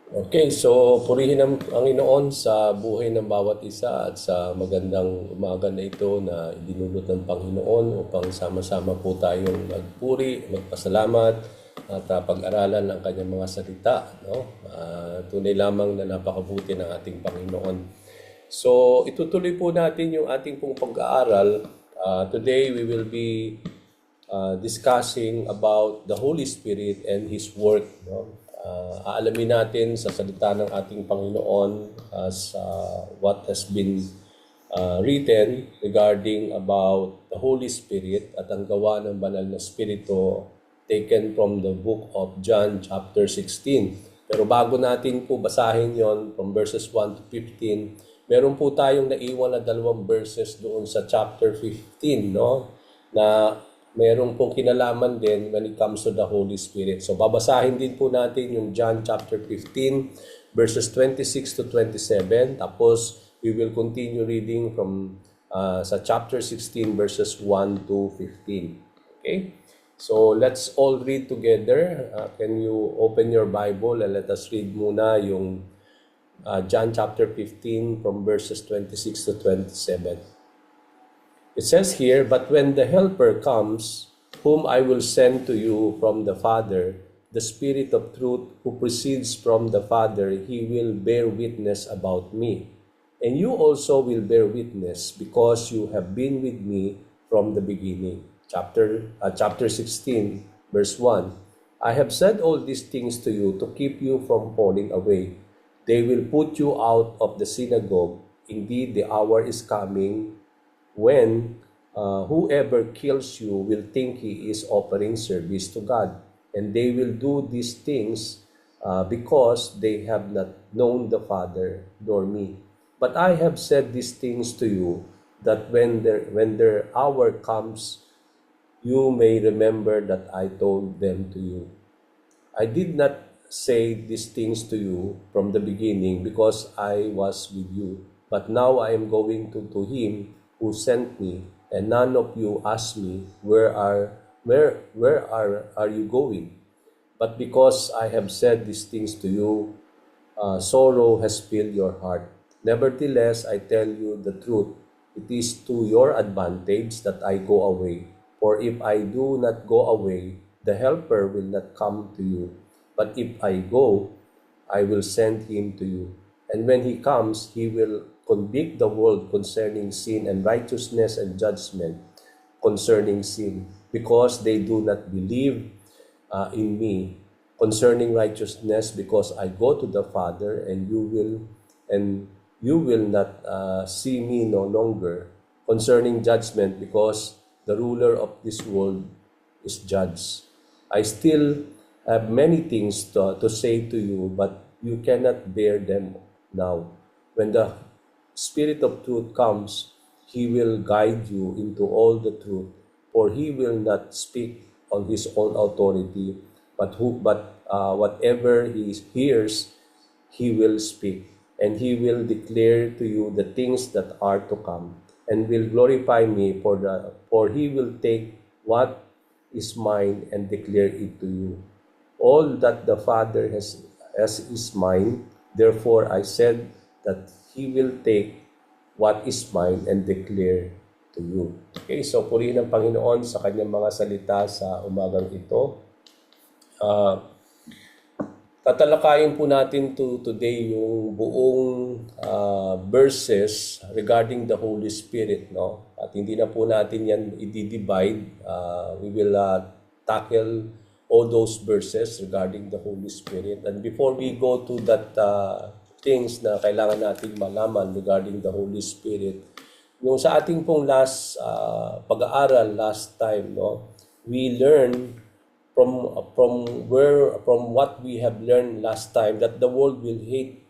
Okay, so purihin ang Panginoon sa buhay ng bawat isa at sa magandang umaga na ito na idinulot ng Panginoon upang sama-sama po tayong magpuri, magpasalamat at pag-aralan ng kanyang mga salita. No? Tunay lamang na napakabuti ng ating Panginoon. So itutuloy po natin yung ating pong pag-aaral. Today we will be discussing about the Holy Spirit and His work. No? Aalamin natin sa salita ng ating Panginoon as what has been written regarding about the Holy Spirit at ang gawa ng banal na Espiritu taken from the book of John chapter 16. Pero bago natin po basahin yon from verses 1 to 15, meron po tayong naiwan na dalawang verses doon sa chapter 15, no? Na meron pong kinalaman din when it comes to the Holy Spirit. So babasahin din po natin yung John chapter 15 verses 26 to 27. Tapos we will continue reading from sa chapter 16 verses 1 to 15. Okay? So let's all read together. Can you open your Bible and let us read muna yung John chapter 15 from verses 26 to 27. It says here, "But when the Helper comes, whom I will send to you from the Father, the Spirit of truth who proceeds from the Father, He will bear witness about me. And you also will bear witness, because you have been with me from the beginning." Chapter 16, verse 1. "I have said all these things to you to keep you from falling away. They will put you out of the synagogue. Indeed, the hour is coming when whoever kills you will think he is offering service to God. And they will do these things because they have not known the Father nor me. But I have said these things to you, that when their hour comes, you may remember that I told them to you. I did not say these things to you from the beginning because I was with you. But now I am going to Him who sent me, and none of you ask me, where are you going? But because I have said these things to you, sorrow has filled your heart. Nevertheless, I tell you the truth. It is to your advantage that I go away. For if I do not go away, the Helper will not come to you. But if I go, I will send him to you. And when he comes, he will convict the world concerning sin and righteousness and judgment concerning sin, because they do not believe in me. Concerning righteousness, because I go to the Father, and you will not see me no longer. Concerning judgment, because the ruler of this world is judged. I still have many things to say to you, but you cannot bear them now. When the Spirit of truth comes, He will guide you into all the truth, for He will not speak on His own authority, but whatever He hears, He will speak, and He will declare to you the things that are to come, and will glorify me, for He will take what is mine and declare it to you. All that the Father has is mine. Therefore I said that He will take what is mine and declare to you. Okay, so purihin ang Panginoon sa kanyang mga salita sa umagang ito. Tatalakayin po natin today yung buong verses regarding the Holy Spirit, no? At hindi na po natin yan i-divide. We will tackle all those verses regarding the Holy Spirit. And before we go to that things na kailangan nating malaman regarding the Holy Spirit, yung sa ating pong last pag-aaral last time, no, we learn from what we have learned last time, that the world will hate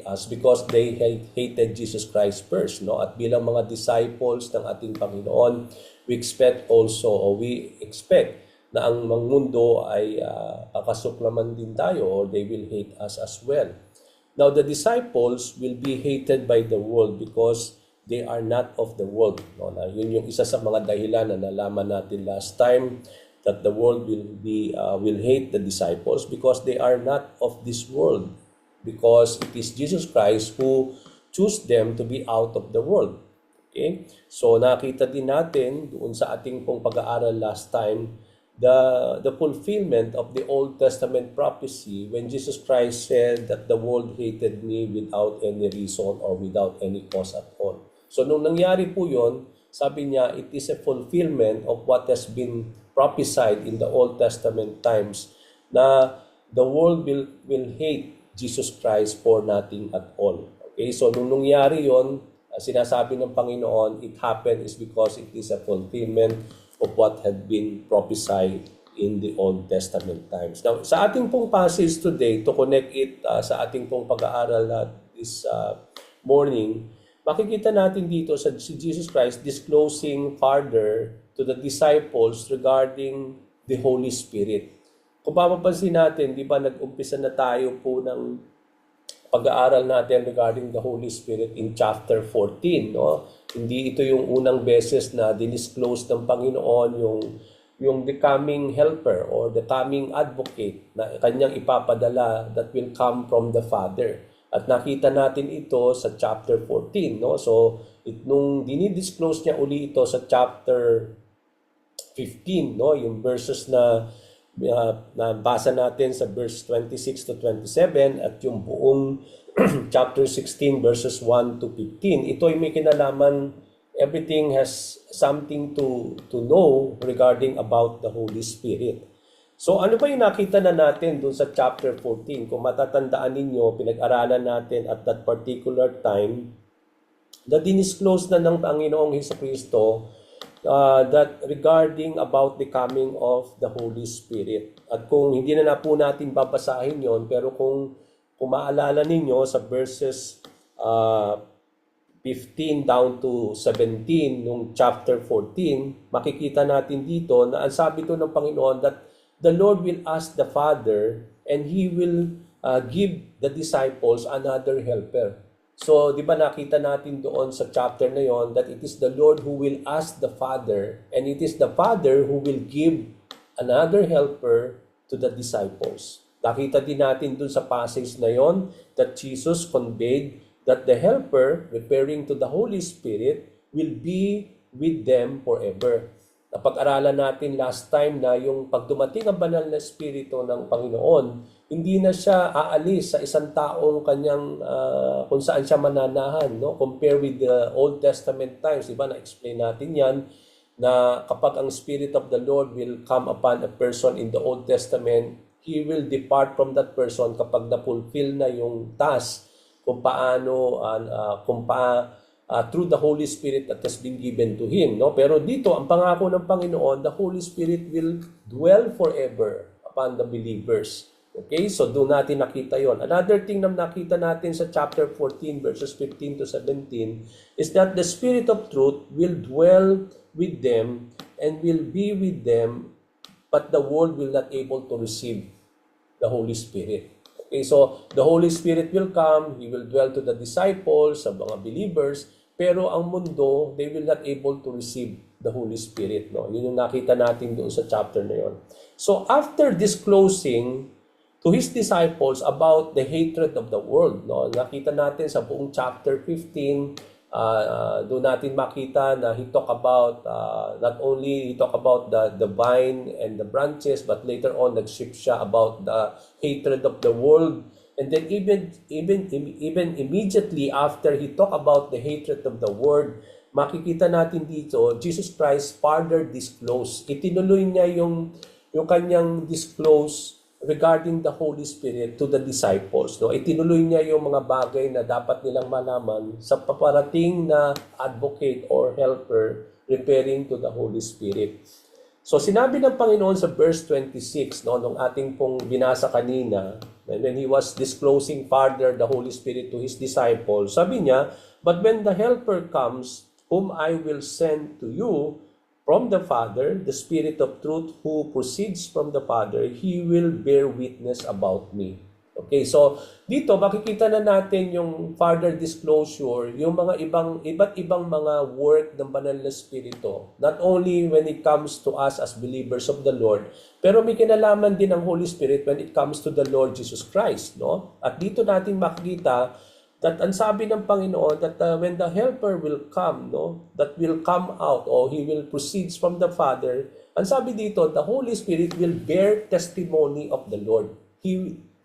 us because they hated Jesus Christ first, no? At bilang mga disciples ng ating Panginoon, we expect na ang mundo ay kakasuklaman din tayo, or they will hate us as well. Now the disciples will be hated by the world because they are not of the world, no? Na yun yung isa sa mga dahilan na nalaman natin last time, that the world will hate the disciples because they are not of this world, because it is Jesus Christ who choose them to be out of the world. Okay? So nakita din natin doon sa ating pong pag-aaral last time the fulfillment of the Old Testament prophecy when Jesus Christ said that the world hated me without any reason or without any cause at all. So nung nangyari po yon, sabi niya, it is a fulfillment of what has been prophesied in the Old Testament times na the world will hate Jesus Christ for nothing at all. Okay, so nung nangyari yon, sinasabi ng Panginoon, it happened is because it is a fulfillment of what had been prophesied in the Old Testament times. Now, sa ating pong passage today, to connect it sa ating pong pag-aaral this morning, makikita natin dito sa si Jesus Christ disclosing further to the disciples regarding the Holy Spirit. Kung mapapansin natin, di ba nag-umpisa na tayo po ng pag-aaral natin regarding the Holy Spirit in chapter 14, no? Hindi ito yung unang beses na dinisclose ng Panginoon yung the coming helper or the coming advocate na kanyang ipapadala that will come from the Father. At nakita natin ito sa chapter 14, no? So, nung dinidisclose niya uli ito sa chapter 15, no? Yung verses na nabasa natin sa verse 26 to 27 at yung buong chapter 16 verses 1 to 15. Ito ay may kinalaman, everything has something to know regarding about the Holy Spirit. So ano ba yung nakita na natin dun sa chapter 14? Kung matatandaan ninyo, pinag-aralan natin at that particular time na dinisclose na ng Panginoong Hesukristo that regarding about the coming of the Holy Spirit. At kung hindi na po natin babasahin yon, pero kung maalala ninyo sa verses 15 down to 17 nung chapter 14, makikita natin dito na ang sabi to ng Panginoon that the Lord will ask the Father and He will give the disciples another helper. So, di ba nakita natin doon sa chapter na yon that it is the Lord who will ask the Father and it is the Father who will give another helper to the disciples. Nakita din natin doon sa passage na yon that Jesus conveyed that the helper, referring to the Holy Spirit, will be with them forever. Napag-aralan natin last time na yung pagdumating ang banal na Espiritu ng Panginoon, hindi na siya aalis sa isang taong kanyang kung saan siya mananahan, no? Compare with the Old Testament times, diba? Na-explain natin yan na kapag ang Spirit of the Lord will come upon a person in the Old Testament, He will depart from that person kapag na-fulfill na yung task kung paano through the Holy Spirit that has been given to Him, no? Pero dito, ang pangako ng Panginoon, the Holy Spirit will dwell forever upon the believers. Okay? So, doon natin nakita yon. Another thing na nakita natin sa chapter 14, verses 15 to 17, is that the Spirit of truth will dwell with them and will be with them, but the world will not able to receive the Holy Spirit. Okay, so the Holy Spirit will come, He will dwell to the disciples, sa mga believers, pero ang mundo, they will not able to receive the Holy Spirit. No? Yun yung nakita natin doon sa chapter na yun. So after disclosing to His disciples about the hatred of the world, no? Nakita natin sa buong chapter 15, doon natin makita na He talk about, not only He talk about the vine and the branches, but later on nag-shift siya about the hatred of the world. And then even immediately after He talk about the hatred of the world, makikita natin dito, Jesus Christ further disclose. Itinuloy niya yung kanyang disclose regarding the Holy Spirit to the disciples. No? Itinuloy niya yung mga bagay na dapat nilang malaman sa paparating na advocate or helper referring to the Holy Spirit. So sinabi ng Panginoon sa verse 26, no, nung ating pong binasa kanina, when He was disclosing further the Holy Spirit to His disciples, sabi niya, "But when the helper comes, whom I will send to you from the Father, the Spirit of truth who proceeds from the Father, He will bear witness about me." Okay, so dito makikita na natin yung further disclosure, yung mga iba't ibang mga work ng banal na Espiritu. Not only when it comes to us as believers of the Lord, pero may kinalaman din ang Holy Spirit when it comes to the Lord Jesus Christ, no? At dito natin makikita that ang sabi ng Panginoon that when the Helper will come, no, that will come out or He will proceeds from the Father, ang sabi dito, the Holy Spirit will bear testimony of the Lord.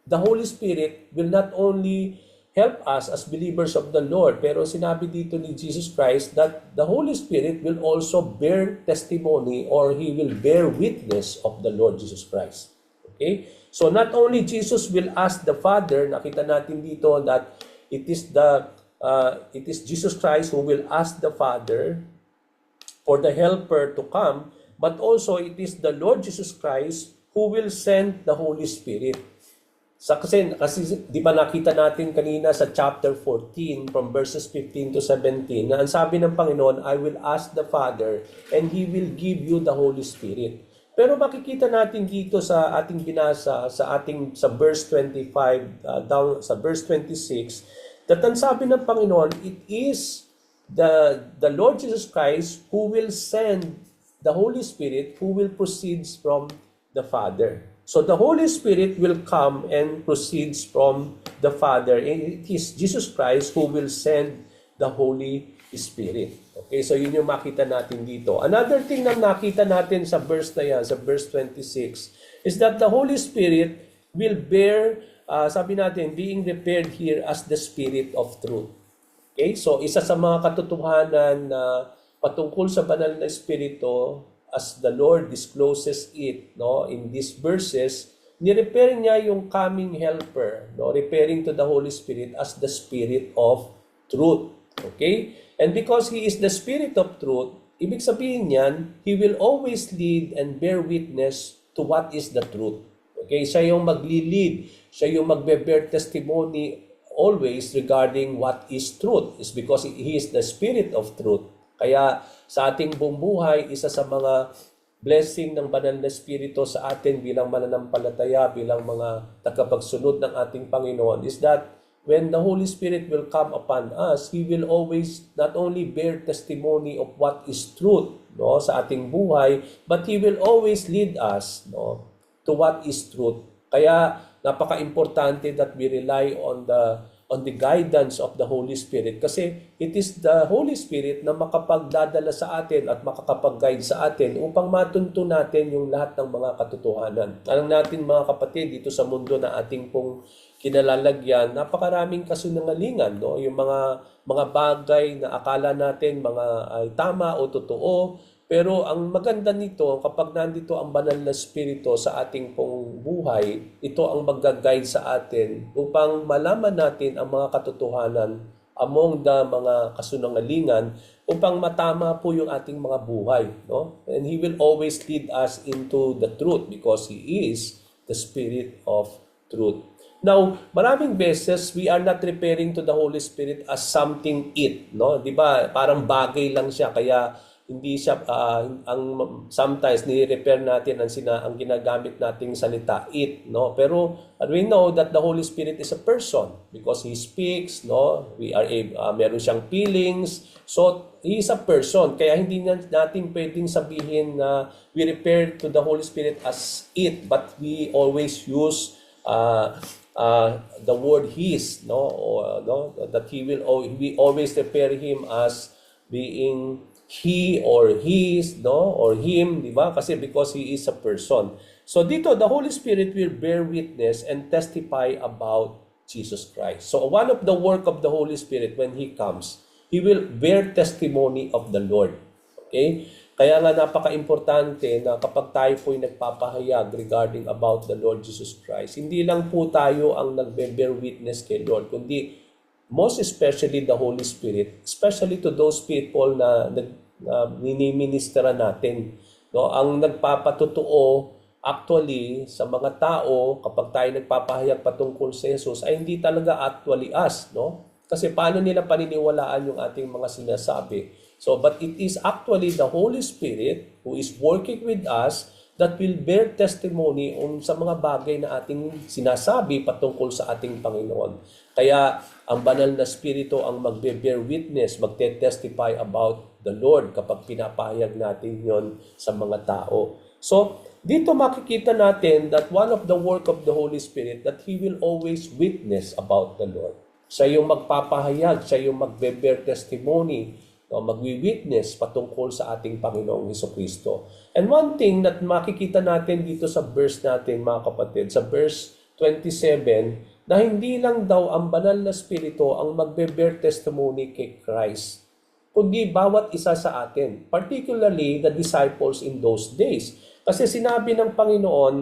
The Holy Spirit will not only help us as believers of the Lord, pero sinabi dito ni Jesus Christ that the Holy Spirit will also bear testimony or He will bear witness of the Lord Jesus Christ. Okay? So not only Jesus will ask the Father, nakita natin dito that it is Jesus Christ who will ask the Father for the Helper to come, but also it is the Lord Jesus Christ who will send the Holy Spirit. Kasi di ba nakita natin kanina sa chapter 14 from verses 15 to 17 na ang sabi ng Panginoon, I will ask the Father and He will give you the Holy Spirit. Pero makikita natin dito sa ating binasa sa verse 25 down sa verse 26 that ang sabi ng Panginoon, it is the Lord Jesus Christ who will send the Holy Spirit who will proceeds from the Father. So the Holy Spirit will come and proceeds from the Father. And it is Jesus Christ who will send the Holy Spirit. Okay, so yun yung makita natin dito. Another thing na nakita natin sa verse na yan, sa verse 26, is that the Holy Spirit will bear, sabi natin, being prepared here as the Spirit of Truth. Okay, so isa sa mga katotohanan na patungkol sa banal na Espiritu, as the Lord discloses it, no, in these verses, ni-repair niya yung coming helper, no, referring to the Holy Spirit as the Spirit of Truth. Okay? And because He is the Spirit of Truth, ibig sabihin niyan, He will always lead and bear witness to what is the truth. Okay? Siya yung magli-lead, siya yung magbe-bear testimony always regarding what is truth. It's because He is the Spirit of Truth. Kaya sa ating buong buhay, isa sa mga blessing ng banal na Espiritu sa atin bilang mananampalataya, bilang mga tagapagsunod ng ating Panginoon is that when the Holy Spirit will come upon us, He will always not only bear testimony of what is truth, no, sa ating buhay, but He will always lead us, no, to what is truth. Kaya napaka-importante that we rely on the guidance of the Holy Spirit kasi it is the Holy Spirit na makapagdadala sa atin at makakapag-guide sa atin upang matunto natin yung lahat ng mga katotohanan. Alam natin mga kapatid, dito sa mundo na ating pong kinalalagyan, napakaraming kasinungalingan, no? Yung mga bagay na akala natin mga ay tama o totoo. Pero ang maganda nito, kapag nandito ang banal na Espiritu sa ating pong buhay, ito ang mag-guide sa atin upang malaman natin ang mga katotohanan among the mga kasunungalingan upang matama po yung ating mga buhay. No? And He will always lead us into the truth because He is the Spirit of Truth. Now, maraming beses, we are not referring to the Holy Spirit as something it. No? Di ba? Parang bagay lang siya, kaya hindi siya, sometimes ni-repair natin ang ginagamit nating salita, it, no? Pero we know that the Holy Spirit is a person because He speaks, no? Meron siyang feelings, so He is a person. Kaya hindi natin pwedeng sabihin na we refer to the Holy Spirit as it, but we always use the word His, no? Or, no? That we always refer Him as being He or His, no? Or Him, di ba? Kasi because He is a person. So dito, the Holy Spirit will bear witness and testify about Jesus Christ. So one of the work of the Holy Spirit when He comes, He will bear testimony of the Lord. Okay? Kaya nga napaka-importante na kapag tayo po'y nagpapahayag regarding about the Lord Jesus Christ, hindi lang po tayo ang nagbe-bear witness kay Lord, kundi most especially the Holy Spirit, especially to those people na miniministera natin. No? Ang nagpapatotoo actually sa mga tao kapag tayo nagpapahayag patungkol sa Jesus ay hindi talaga actually us. No? Kasi paano nila paniniwalaan yung ating mga sinasabi? So, but it is actually the Holy Spirit who is working with us that will bear testimony sa mga bagay na ating sinasabi patungkol sa ating Panginoon. Kaya ang banal na Espiritu ang magbe-bear witness, magte-testify about the Lord kapag pinapahayag natin yon sa mga tao. So, dito makikita natin that one of the work of the Holy Spirit that He will always witness about the Lord. Siya yung magpapahayag, siya yung magbe-bear testimony, magwi-witness patungkol sa ating Panginoong Hesukristo. And one thing that makikita natin dito sa verse natin, mga kapatid, sa verse 27, na hindi lang daw ang banal na Espiritu ang magbe-bear testimony kay Christ, kundi bawat isa sa atin, particularly the disciples in those days. Kasi sinabi ng Panginoon,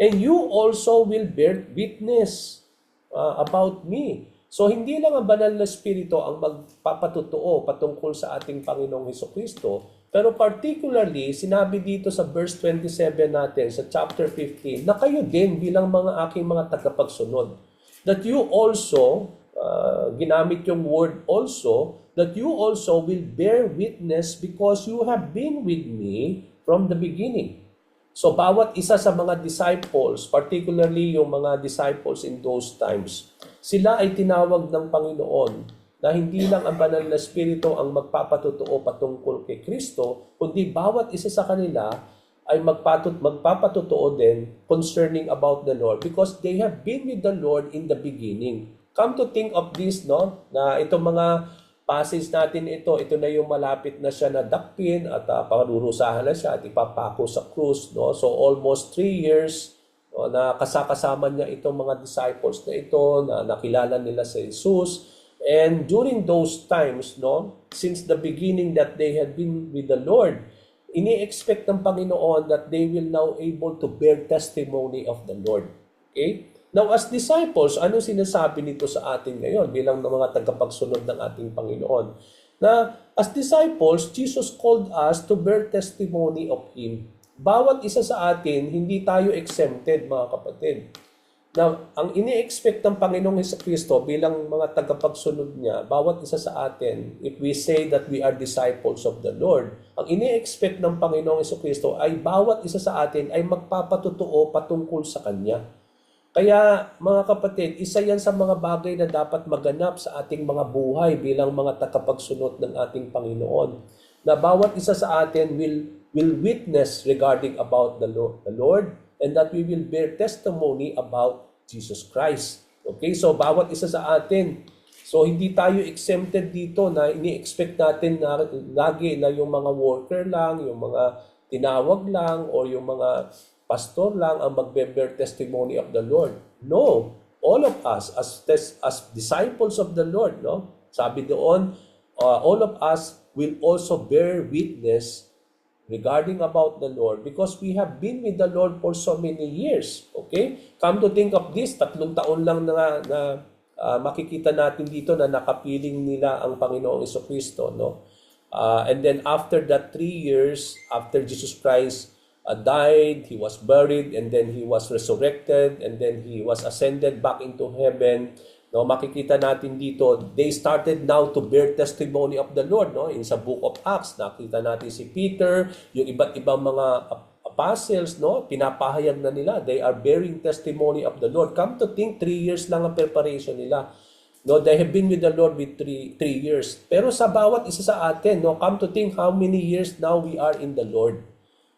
and you also will bear witness about me. So, hindi lang ang banal na Espiritu ang magpapatutuo patungkol sa ating Panginoong Hesukristo, pero particularly, sinabi dito sa verse 27 natin, sa chapter 15, na kayo din bilang mga aking mga tagapagsunod. That you also, ginamit yung word also, that you also will bear witness because you have been with me from the beginning. So, bawat isa sa mga disciples, particularly yung mga disciples in those times, sila ay tinawag ng Panginoon na hindi lang ang banal na Espiritu ang magpapatutuo patungkol kay Kristo, kundi bawat isa sa kanila ay magpapatutuo din concerning about the Lord because they have been with the Lord in the beginning. Come to think of this, no? Na itong mga passage natin ito na yung malapit na siya na dakpin at parurusahan na siya at ipapako sa krus, no? So almost 3 years na kasama niya itong mga disciples na ito, na nakilala nila si Jesus. And during those times, no, since the beginning that they had been with the Lord, ini-expect ng Panginoon that they will now able to bear testimony of the Lord. Okay? Now, as disciples, ano sinasabi nito sa atin ngayon bilang mga tagapagsunod ng ating Panginoon? Na as disciples, Jesus called us to bear testimony of Him. Bawat isa sa atin, hindi tayo exempted, mga kapatid. Now, ang ini-expect ng Panginoong Hesukristo bilang mga tagapagsunod niya, bawat isa sa atin, if we say that we are disciples of the Lord, ang ini-expect ng Panginoong Hesukristo ay bawat isa sa atin ay magpapatutuo patungkol sa Kanya. Kaya, mga kapatid, isa yan sa mga bagay na dapat maganap sa ating mga buhay bilang mga tagapagsunod ng ating Panginoon. Na bawat isa sa atin will witness regarding about the Lord and that we will bear testimony about Jesus Christ. Okay? So, bawat isa sa atin. So, hindi tayo exempted dito na ini-expect natin na lagi na yung mga worker lang, yung mga tinawag lang, or yung mga pastor lang ang magbe-bear testimony of the Lord. No. All of us, as disciples of the Lord, no? Sabi doon, all of us will also bear witness regarding about the Lord because we have been with the Lord for so many years. Okay? Come to think of this, 3 taon lang na makikita natin dito na nakapiling nila ang Panginoong Hesukristo, no? And then after that 3 years, after Jesus Christ died, He was buried, and then He was resurrected, and then He was ascended back into heaven. No, makikita natin dito, they started now to bear testimony of the Lord. No? In sa book of Acts, nakita natin si Peter, yung iba't ibang mga apostles, no? Pinapahayag na nila, they are bearing testimony of the Lord. Come to think, 3 years lang ang preparation nila. No, they have been with the Lord with 3 years. Pero sa bawat isa sa atin, no, come to think how many years now we are in the Lord.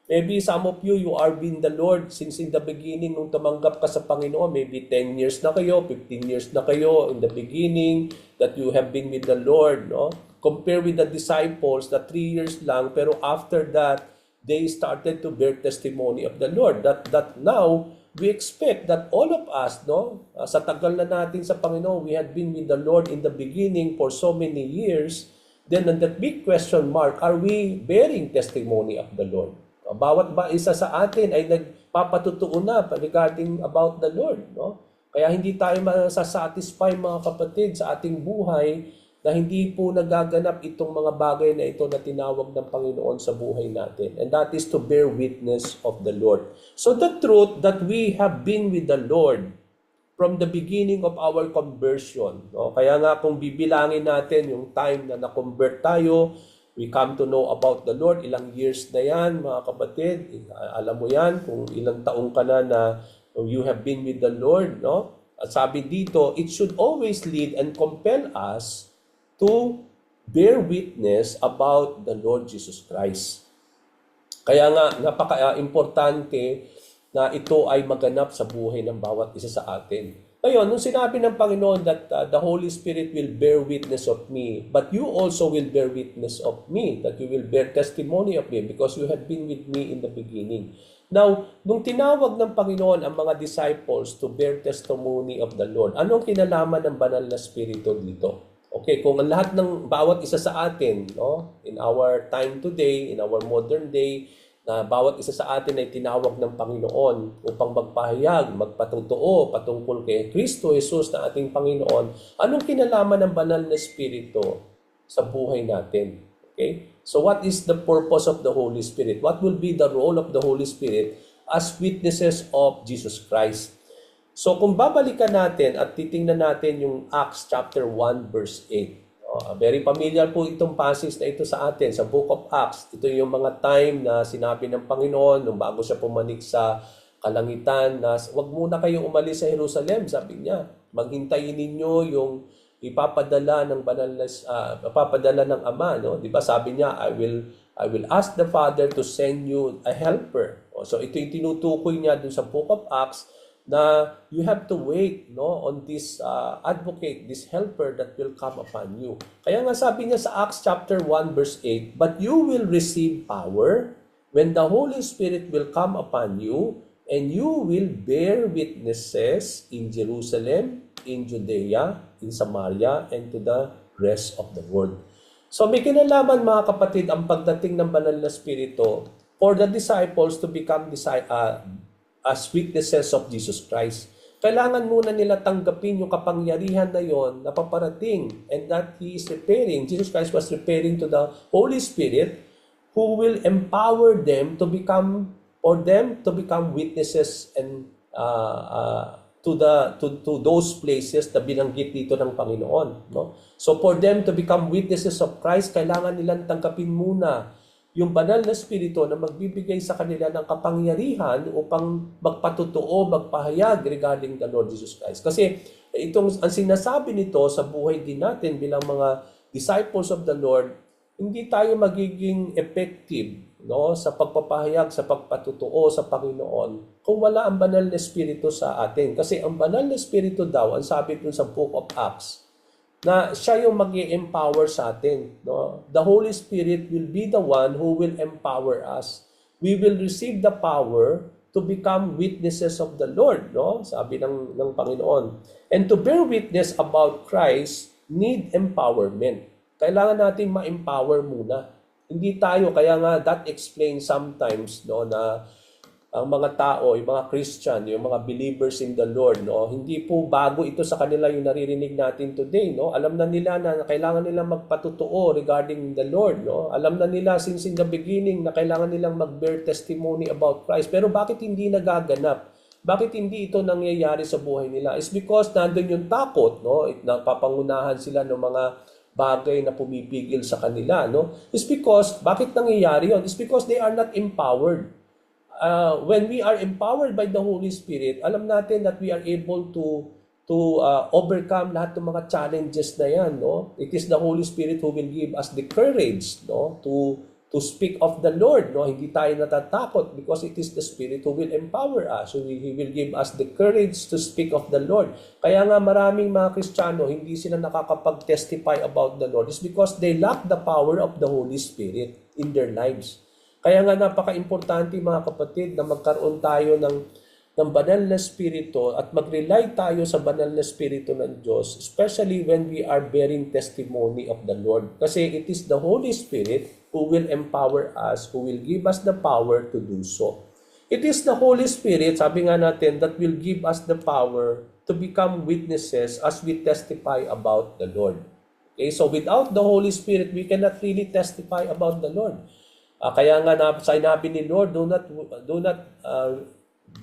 Maybe some of you are in the Lord since in the beginning nung tumanggap ka sa Panginoon. Maybe 10 years na kayo, 15 years na kayo in the beginning that you have been with the Lord. No? Compare with the disciples na 3 years lang, pero after that, they started to bear testimony of the Lord. That now, we expect that all of us, no, sa tagal na natin sa Panginoon, we had been with the Lord in the beginning for so many years. Then, on that big question mark, are we bearing testimony of the Lord? Bawat ba isa sa atin ay nagpapatutuo na regarding about the Lord, no? Kaya hindi tayo masasatisfy, mga kapatid, sa ating buhay na hindi po nagaganap itong mga bagay na ito na tinawag ng Panginoon sa buhay natin. And that is to bear witness of the Lord. So the truth that we have been with the Lord from the beginning of our conversion, no? Kaya nga kung bibilangin natin yung time na na-convert tayo, we come to know about the Lord. Ilang years na yan, mga kapatid. Alam mo yan, kung ilang taong ka na you have been with the Lord, no? At sabi dito, it should always lead and compel us to bear witness about the Lord Jesus Christ. Kaya nga, napaka-importante na ito ay maganap sa buhay ng bawat isa sa atin. Ngayon, nung sinabi ng Panginoon that the Holy Spirit will bear witness of me, but you also will bear witness of me, that you will bear testimony of me because you have been with me in the beginning. Now, nung tinawag ng Panginoon ang mga disciples to bear testimony of the Lord, anong kinalaman ng banal na Espiritu dito? Okay, kung ang lahat ng bawat isa sa atin, no, in our time today, in our modern day, na bawat isa sa atin ay tinawag ng Panginoon upang magpahayag, magpatotoo patungkol kay Kristo Jesus na ating Panginoon, anong kinalaman ng banal na Espiritu sa buhay natin? Okay? So what is the purpose of the Holy Spirit? What will be the role of the Holy Spirit as witnesses of Jesus Christ? So kung babalikan natin at titingnan natin yung Acts chapter 1 verse 8. Very familiar po itong passage na ito sa atin sa Book of Acts. Ito yung mga time na sinabi ng Panginoon nung bago siya pumanik sa kalangitan na wag muna kayong umalis sa Jerusalem, sabi niya. Maghintayin ninyo yung ipapadala ng banal na ipapadala ng Ama, no? 'Di ba? Sabi niya, I will ask the Father to send you a helper. So ito yung tinutukoy niya dun sa Book of Acts na you have to wait, no, on this advocate, this helper that will come upon you. Kaya nga sabi niya sa Acts chapter 1 verse 8, but you will receive power when the Holy Spirit will come upon you, and you will bear witnesses in Jerusalem, in Judea, in Samaria, and to the rest of the world. So may kinalaman, mga kapatid, ang pagdating ng banal na Espiritu for the disciples to become as witnesses of Jesus Christ. Kailangan muna nila tanggapin yung kapangyarihan na yon na paparating, and that He is preparing, Jesus Christ was preparing to the Holy Spirit who will empower them to become witnesses and to those places na binanggit dito ng Panginoon, no? So for them to become witnesses of Christ, kailangan nilang tanggapin muna yung banal na Espiritu na magbibigay sa kanila ng kapangyarihan upang magpatotoo, magpahayag regarding the Lord Jesus Christ. Kasi ang sinasabi nito sa buhay din natin bilang mga disciples of the Lord, hindi tayo magiging effective, no, sa pagpapahayag, sa pagpatotoo sa Panginoon kung wala ang banal na Espiritu sa atin. Kasi ang banal na Espiritu daw, ang sabi dun sa Book of Acts, na siya yung mag-i-empower sa atin, no? The Holy Spirit will be the one who will empower us. We will receive the power to become witnesses of the Lord, no? Sabi ng Panginoon. And to bear witness about Christ need empowerment. Kailangan natin ma-empower muna. Hindi tayo, kaya nga that explains sometimes, no, na ang mga tao, yung mga Christian, yung mga believers in the Lord, no, hindi po bago ito sa kanila yung naririnig natin today, no. Alam na nila na kailangan nilang magpatotoo regarding the Lord, no. Alam na nila since in the beginning na kailangan nilang mag-bear testimony about Christ. Pero bakit hindi nagaganap? Bakit hindi ito nangyayari sa buhay nila? It's because nandun yung takot, no. Napapangunahan sila ng mga bagay na pumipigil sa kanila, no. It's because, bakit nangyayari yun? It's because they are not empowered. When we are empowered by the Holy Spirit, alam natin that we are able to overcome lahat ng mga challenges na yan, no? It is the Holy Spirit who will give us the courage, no, to speak of the Lord, no? Hindi tayo natatakot because it is the Spirit who will empower us. So He will give us the courage to speak of the Lord. Kaya nga maraming mga Kristiyano hindi sila nakakapag-testify about the Lord. It's because they lack the power of the Holy Spirit in their lives. Kaya nga napaka-importante, mga kapatid, na magkaroon tayo ng banal na Espiritu at mag-rely tayo sa banal na Espiritu ng Diyos, especially when we are bearing testimony of the Lord. Kasi it is the Holy Spirit who will empower us, who will give us the power to do so. It is the Holy Spirit, sabi nga natin, that will give us the power to become witnesses as we testify about the Lord. Okay, so without the Holy Spirit, we cannot really testify about the Lord. Kaya nga sinabi ni Lord, do not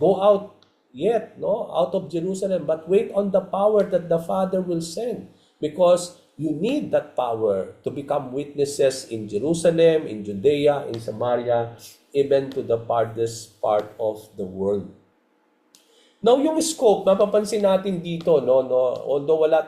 go out yet, no, out of Jerusalem, but wait on the power that the Father will send, because you need that power to become witnesses in Jerusalem, in Judea, in Samaria, even to the farthest part of the world. Now, yung scope, mapapansin natin dito, although wala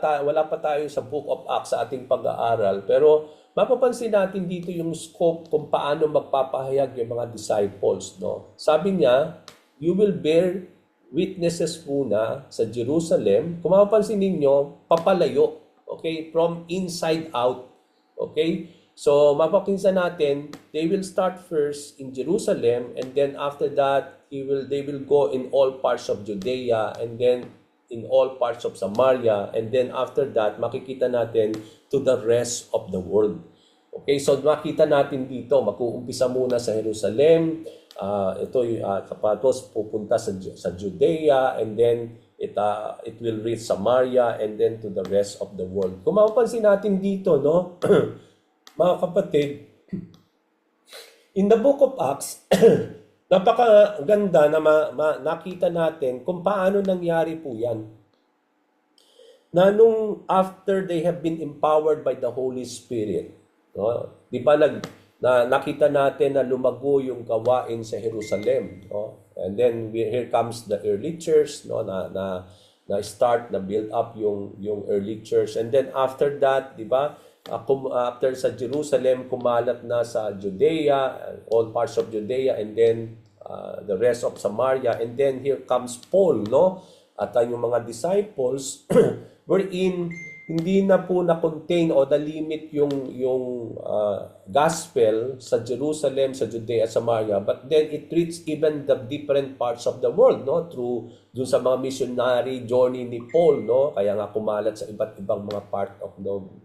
pa tayo sa Book of Acts sa ating pag-aaral, pero mapapansin natin dito yung scope kung paano magpapahayag yung mga disciples. Sabi niya, you will bear witnesses muna sa Jerusalem. Kung mapapansin ninyo, papalayo. Okay? From inside out. Okay? So, mapapinsan natin, they will start first in Jerusalem, and then after that, they will go in all parts of Judea, and then in all parts of Samaria, and then after that, makikita natin to the rest of the world. Okay, so makita natin dito, mag-uumpisa muna sa Jerusalem, tapos pupunta sa Judea, and then it will reach Samaria, and then to the rest of the world. Kung mapapansin natin dito, mga kapatid, in the Book of Acts, napakaganda na nakita natin kung paano nangyari po yan. Na nung after they have been empowered by the Holy Spirit, di ba nakita natin na lumago yung gawain sa Jerusalem. And then here comes the early church, na start, na build up yung early church. And then after that, di ba, after sa Jerusalem, kumalat na sa Judea, all parts of Judea, and then the rest of Samaria. And then here comes Paul, at yung mga disciples, wherein hindi na po na-contain o na-limit yung gospel sa Jerusalem, sa Judea, Samaria, but then it reached even the different parts of the world, through dun sa mga missionary journey ni Paul, kaya nga kumalat sa iba't ibang mga part of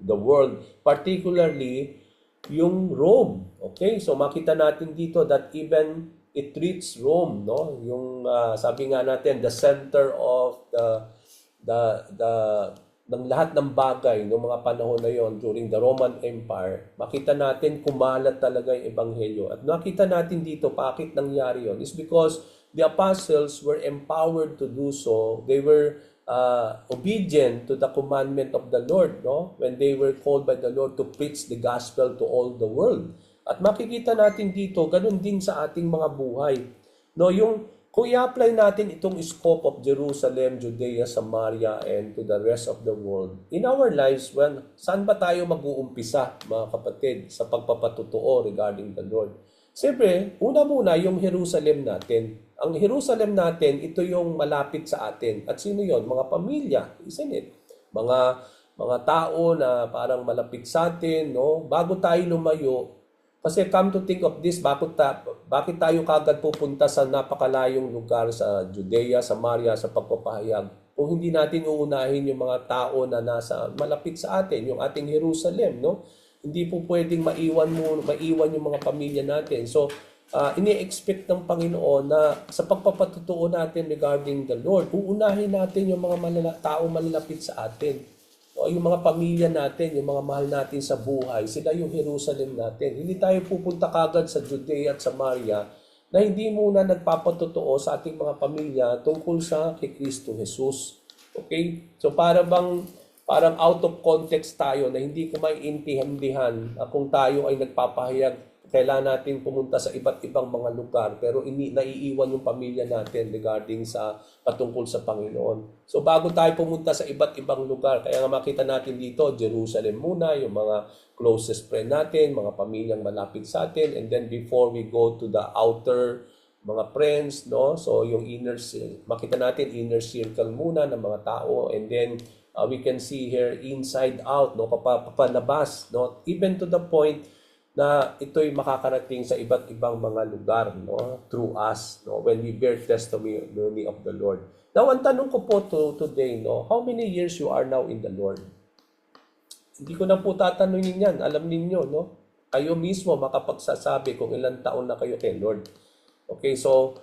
the world, particularly yung Rome. Okay, so makita natin dito that even it reached Rome, yung sabi nga natin, the center of ng lahat ng bagay ng mga panahon na yon during the Roman Empire. Makita natin kumalat talaga yung ebanghelyo. At nakita natin dito bakit nangyari yon is because the apostles were empowered to do so. They were obedient to the commandment of the Lord, when they were called by the Lord to preach the gospel to all the world. At makikita natin dito, ganun din sa ating mga buhay. Kung i-apply natin itong scope of Jerusalem, Judea, Samaria, and to the rest of the world, in our lives, saan ba tayo mag-uumpisa, mga kapatid, sa pagpapatutuo regarding the Lord? Siyempre, una-muna yung Jerusalem natin. Ang Jerusalem natin, ito yung malapit sa atin. At sino yon? Mga pamilya, isn't it? Mga tao na parang malapit sa atin, bago tayo lumayo. Kasi come to think of this, bakit tayo kagad pupunta sa napakalayong lugar sa Judea, Samaria, sa pagpapahayag? Kung hindi natin uunahin yung mga tao na nasa malapit sa atin, yung ating Jerusalem, Hindi po pwedeng maiwan yung mga pamilya natin. So, ini-expect ng Panginoon na sa pagpapatutuo natin regarding the Lord, uunahin natin yung mga tao malalapit sa atin. Yung mga pamilya natin, yung mga mahal natin sa buhay, sila yung Jerusalem natin. Hindi tayo pupunta kagad sa Judea at Samaria na hindi muna nagpapatutuo sa ating mga pamilya tungkol sa kay Kristo Jesus. Okay? So parang out of context tayo na hindi ko maiintindihan kung tayo ay nagpapahayag. Kailangan natin pumunta sa iba't ibang mga lugar pero naiiwan yung pamilya natin regarding sa patungkol sa Panginoon. So bago tayo pumunta sa iba't ibang lugar, kaya nga makita natin dito, Jerusalem muna, yung mga closest friend natin, mga pamilyang malapit sa atin, and then before we go to the outer mga friends, so yung makita natin inner circle muna ng mga tao, and then we can see here inside out, papalabas, even to the point na ito'y makakarating sa iba't ibang mga lugar, through us, when we bear testimony of the Lord. Now, ang tanong ko po today, how many years you are now in the Lord? Hindi ko na po tatanungin yan. Alam ninyo, kayo mismo makapagsasabi kung ilang taon na kayo kay Lord. Okay, so,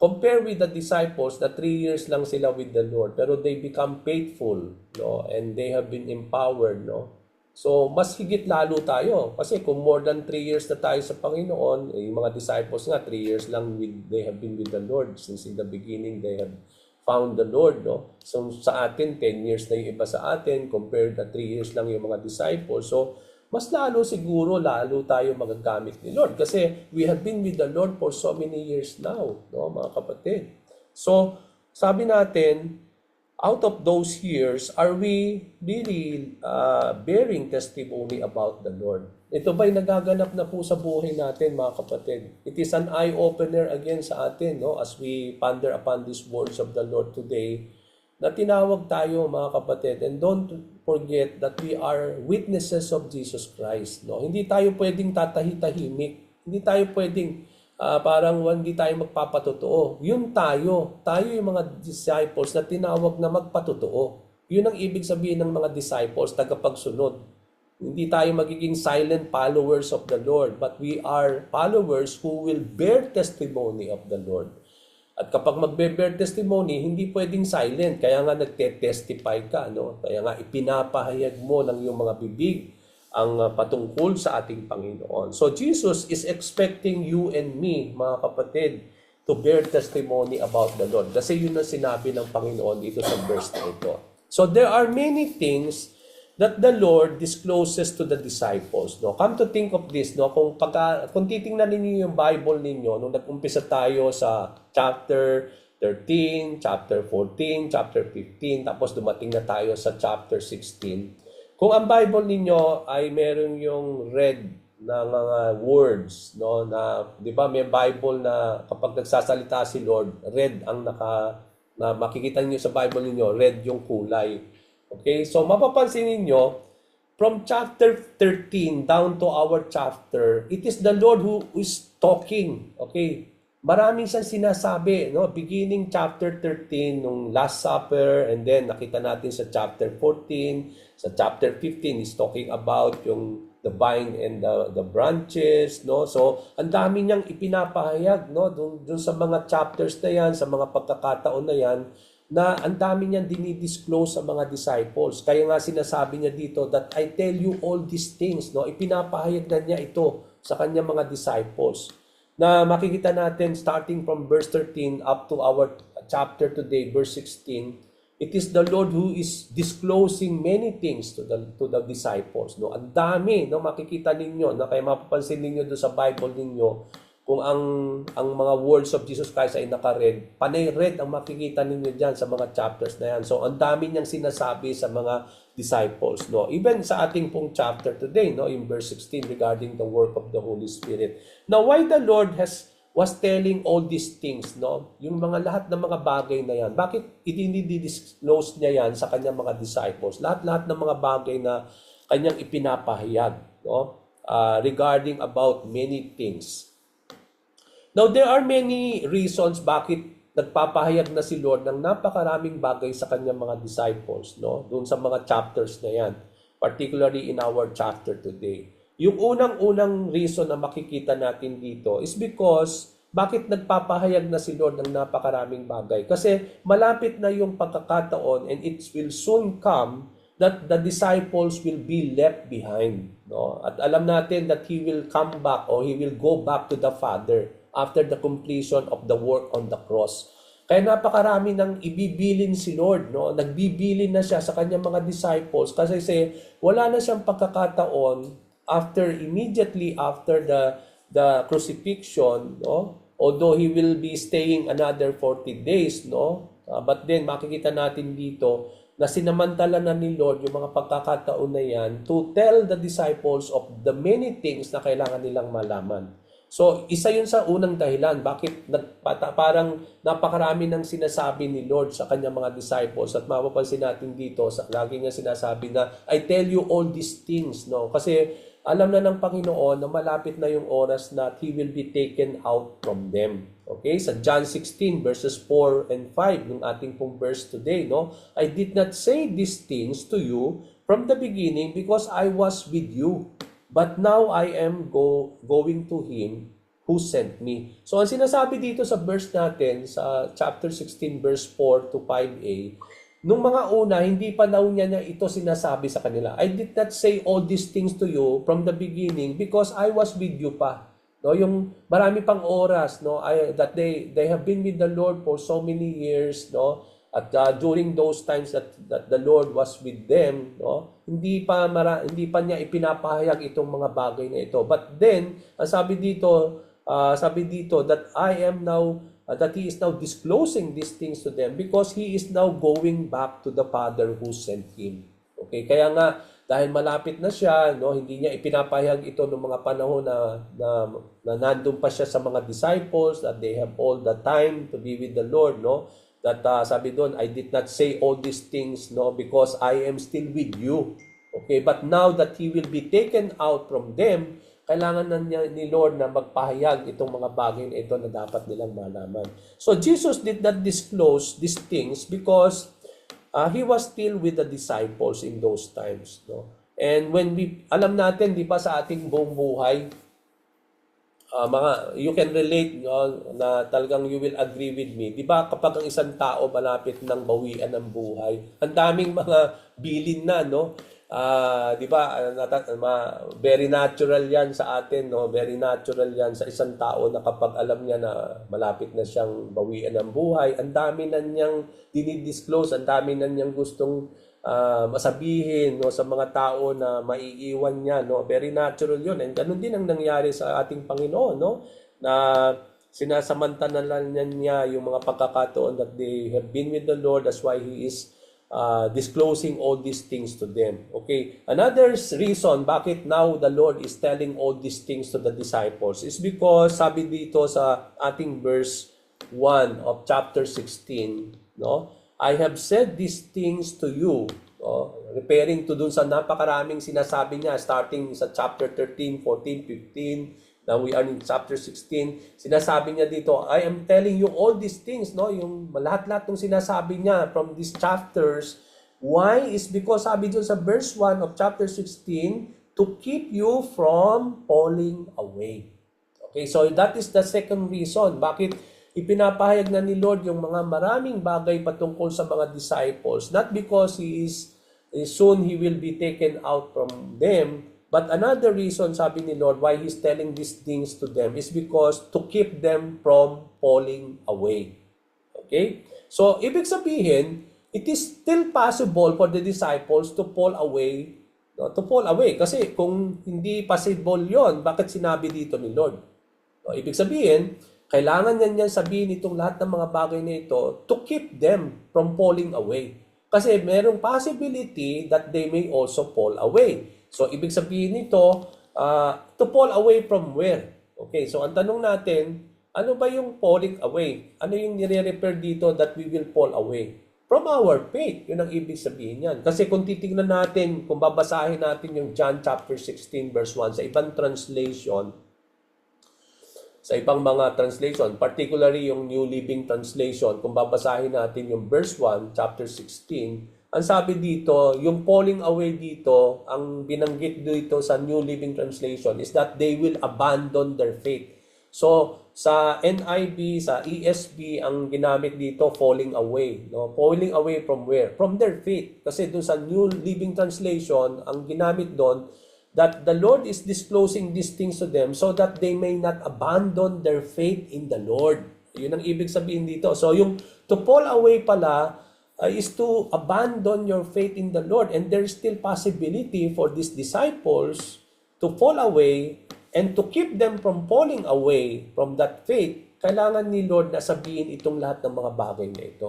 compare with the disciples na 3 years lang sila with the Lord, pero they become faithful, and they have been empowered, So, mas higit lalo tayo. Kasi kung more than 3 years na tayo sa Panginoon, yung mga disciples nga, 3 years lang they have been with the Lord. Since in the beginning, they have found the Lord, no? So sa atin, 10 years na yung iba sa atin, compared na 3 years lang yung mga disciples. So, mas lalo siguro, lalo tayo magagamit ni Lord. Kasi we have been with the Lord for so many years now, no, mga kapatid. So, sabi natin, out of those years, are we really bearing testimony about the Lord? Ito ba'y nagaganap na po sa buhay natin, mga kapatid? It is an eye-opener again sa atin, no? As we ponder upon these words of the Lord today, na tinawag tayo, mga kapatid. And don't forget that we are witnesses of Jesus Christ, no? Hindi tayo pwedeng tatahi-tahimik. Hindi tayo pwedeng parang hindi tayo magpapatotoo. Yun tayo. Tayo yung mga disciples na tinawag na magpatotoo. Yun ang ibig sabihin ng mga disciples, tagapagsunod. Hindi tayo magiging silent followers of the Lord, but we are followers who will bear testimony of the Lord. At kapag magbe-bear testimony, hindi pwedeng silent. Kaya nga nagte-testify ka, no? Kaya nga ipinapahayag mo ng iyong mga bibig ang patungkol sa ating Panginoon. So Jesus is expecting you and me, mga kapatid, to bear testimony about the Lord. Kasi yun ang sinabi ng Panginoon dito sa verse na ito. So there are many things that the Lord discloses to the disciples. No? Come to think of this, no? Kung titingnan ninyo yung Bible ninyo, nung nag-umpisa tayo sa chapter 13, chapter 14, chapter 15, tapos dumating na tayo sa chapter 16, kung ang Bible ninyo ay meron yung red na mga words, no, na 'di ba may Bible na kapag nagsasalita si Lord, red ang na makikita niyo sa Bible ninyo, red yung kulay. Okay? So mapapansin niyo from chapter 13 down to our chapter, it is the Lord who is talking. Okay? Maraming siyang sinasabi, no? Beginning chapter 13 nung Last Supper, and then nakita natin sa chapter 14, sa chapter 15 is talking about yung the vine and the branches, no? So, ang dami niyang ipinapahayag, no? Dun sa mga chapters na yan, sa mga pagkakataon na yan, na ang dami niyang dinidisclose sa mga disciples. Kaya nga sinasabi niya dito that I tell you all these things, no? Ipinapahayag na niya ito sa kanyang mga disciples. Na makikita natin starting from verse 13 up to our chapter today, verse 16, it is the Lord who is disclosing many things to the disciples. No? Ang dami, no? Makikita ninyo, na kaya mapapansin ninyo doon sa Bible ninyo, kung ang mga words of Jesus Christ ay naka-red, panay red ang makikita ninyo dyan sa mga chapters na yan. So, ang dami niyang sinasabi sa mga disciples. No? Even sa ating pong chapter today, no? In verse 16 regarding the work of the Holy Spirit. Now, why the Lord was telling all these things, no? Yung mga lahat ng mga bagay na yan, bakit i-disclose niya yan sa kanyang mga disciples? Lahat-lahat ng mga bagay na kanyang ipinapahayag, no? Regarding about many things. Now, there are many reasons bakit nagpapahayag na si Lord ng napakaraming bagay sa kanyang mga disciples, no? Doon sa mga chapters na yan, particularly in our chapter today. Yung unang-unang reason na makikita natin dito is because bakit nagpapahayag na si Lord ng napakaraming bagay? Kasi malapit na yung pagkakataon and it will soon come that the disciples will be left behind, no? At alam natin that He will come back or He will go back to the Father after the completion of the work on the cross. Kaya napakarami nang ibibilin si Lord, no? Nagbibilin na siya sa kanyang mga disciples kasi wala na siyang pagkakataon immediately after the crucifixion, no? Although he will be staying another 40 days, no? But then makikita natin dito na sinamantala na ni Lord yung mga pagkakataon na yan to tell the disciples of the many things na kailangan nilang malaman. So, isa yun sa unang dahilan. Bakit parang napakarami ng sinasabi ni Lord sa kanyang mga disciples at mapapansin natin dito, lagi niya sinasabi na, I tell you all these things, no? Kasi alam na ng Panginoon na malapit na yung oras na He will be taken out from them. Okay? Sa John 16 verses 4 and 5, yung ating pong verse today, no? I did not say these things to you from the beginning because I was with you. But now I am going to Him who sent me. So, ang sinasabi dito sa verse natin, sa chapter 16, verse 4 to 5a, nung mga una, hindi pa daw niya ito sinasabi sa kanila. I did not say all these things to you from the beginning because I was with you pa. No, yung marami pang oras, no, that they have been with the Lord for so many years, no, At during those times that the Lord was with them, no, hindi pa niya ipinapahayag itong mga bagay na ito. But then, sabi dito that I am now that he is now disclosing these things to them because he is now going back to the Father who sent him. Okay, kaya nga dahil malapit na siya, no, hindi niya ipinapahayag ito ng mga panahon na nandun pa siya sa mga disciples, that they have all the time to be with the Lord, no? That sabi doon, I did not say all these things, no, because I am still with you. Okay, but now that he will be taken out from them, kailangan na ni Lord na magpahayag itong mga bagay na ito na dapat nilang malaman. So Jesus did not disclose these things because he was still with the disciples in those times, no? And alam natin, di ba, sa ating buong buhay, you can relate, no, na talagang you will agree with me. Di ba, kapag ang isang tao malapit ng bawian ng buhay, ang daming mga bilin na, no? Di ba, very natural yan sa atin, no? Very natural yan sa isang tao na kapag alam niya na malapit na siyang bawian ng buhay, ang dami na niyang dinidisclose, ang dami na niyang gustong masabihin, no, sa mga tao na maiiwan niya, no. Very natural 'yun. And ganun din ang nangyari sa ating Panginoon, no, na sinasamantanalan niya yung mga pagkakataon that they have been with the Lord. That's why he is disclosing all these things to them. Okay, another reason bakit now the Lord is telling all these things to the disciples is because sabi dito sa ating verse 1 of chapter 16, no, I have said these things to you, referring to dun sa napakaraming sinasabi niya starting sa chapter 13, 14, 15, now we are in chapter 16. Sinasabi niya dito, I am telling you all these things, no? Yung lahat-lahat ng sinasabi niya from these chapters. Why? Is because sabi dun sa verse 1 of chapter 16, to keep you from falling away. Okay, so that is the second reason bakit ipinapahayag na ni Lord yung mga maraming bagay patungkol sa mga disciples, not because soon he will be taken out from them, but another reason, sabi ni Lord, why he's telling these things to them is because to keep them from falling away. Okay? So, ibig sabihin, it is still possible for the disciples to fall away, no? To fall away. Kasi kung hindi possible yon, bakit sinabi dito ni Lord? No, ibig sabihin, kailangan niyan sabihin itong lahat ng mga bagay na ito to keep them from falling away. Kasi merong possibility that they may also fall away. So, ibig sabihin nito, to fall away from where? Okay, so ang tanong natin, ano ba yung falling away? Ano yung nire-refer dito that we will fall away? From our faith. Yun ang ibig sabihin yan. Kasi kung titignan natin, kung babasahin natin yung John chapter 16 verse 1 sa ibang translation, sa ibang mga translation, particularly yung New Living Translation, kung babasahin natin yung verse 1, chapter 16, ang sabi dito, yung falling away dito, ang binanggit dito sa New Living Translation is that they will abandon their faith. So, sa NIV, sa ESV, ang ginamit dito, falling away. No? Falling away from where? From their faith. Kasi doon sa New Living Translation, ang ginamit doon, that the Lord is disclosing these things to them so that they may not abandon their faith in the Lord. Yun ang ibig sabihin dito. So yung to fall away pala is to abandon your faith in the Lord. And there's still possibility for these disciples to fall away and to keep them from falling away from that faith. Kailangan ni Lord na sabihin itong lahat ng mga bagay na ito.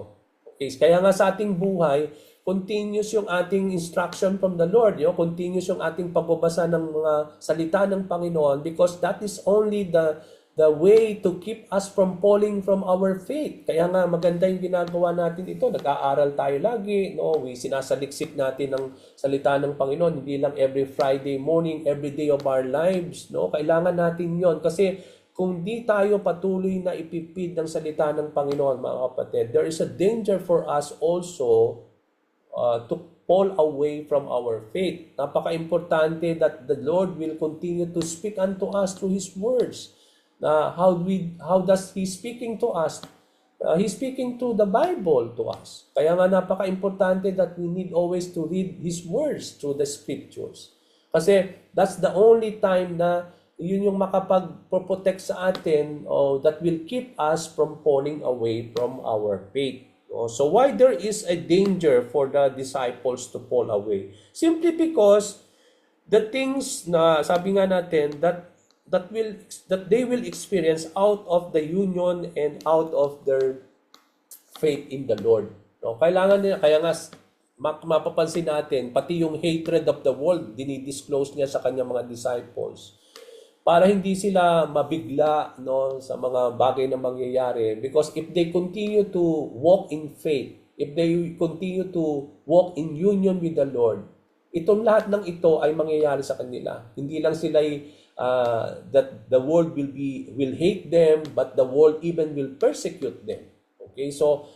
Okay, kaya nga sa ating buhay, continuous yung ating instruction from the Lord, continuous yung ating pagbabasa ng mga salita ng Panginoon because that is only the way to keep us from falling from our faith. Kaya nga maganda yung ginagawa natin ito. Nag-aaral tayo lagi, no? Sinasaliksik natin ang salita ng Panginoon, hindi lang every Friday morning, every day of our lives, no? Kailangan natin yon kasi kung di tayo patuloy na ipipid ng salita ng Panginoon, mga kapatid, there is a danger for us also to fall away from our faith. Napaka-importante that the Lord will continue to speak unto us through His words. How does He speaking to us? He's speaking to the Bible to us. Kaya nga napaka-importante that we need always to read His words through the Scriptures. Kasi that's the only time na yun yung makapag-protect sa atin that will keep us from falling away from our faith. So why there is a danger for the disciples to fall away? Simply because the things na sabi nga natin that they will experience out of the union and out of their faith in the Lord. No, kailangan nila, kaya nga mapapansin natin, pati yung hatred of the world, dinidisclose niya sa kanyang mga disciples para hindi sila mabigla no sa mga bagay na mangyayari, because if they continue to walk in faith, if they continue to walk in union with the Lord, itong lahat ng ito ay mangyayari sa kanila. Hindi lang sila that the world will hate them, but the world even will persecute them. Okay, so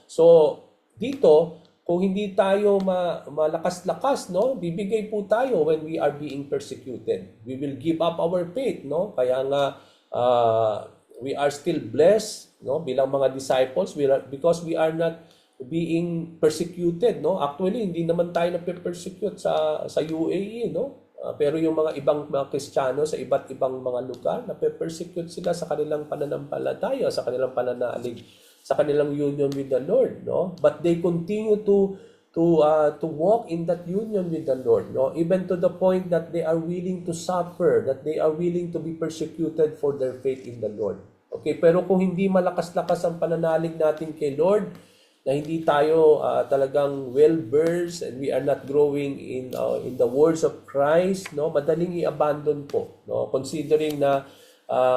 dito, kung hindi tayo malakas-lakas, no, bibigay po tayo when we are being persecuted. We will give up our faith, no? Kaya nga we are still blessed, no, bilang mga disciples, because we are not being persecuted, no? Actually, hindi naman tayo na-persecute sa UAE, no? Pero yung mga ibang mga Kristiyano sa iba't ibang mga lugar, na-persecute sila sa kanilang pananampalataya, sa kanilang pananalig, sa kanilang union with the Lord, no? But they continue to walk in that union with the Lord, no? Even to the point that they are willing to suffer, that they are willing to be persecuted for their faith in the Lord. Okay, pero kung hindi malakas-lakas ang pananalig natin kay Lord, na hindi tayo talagang well-versed and we are not growing in the words of Christ, no? Madaling i-abandon po, no? Considering na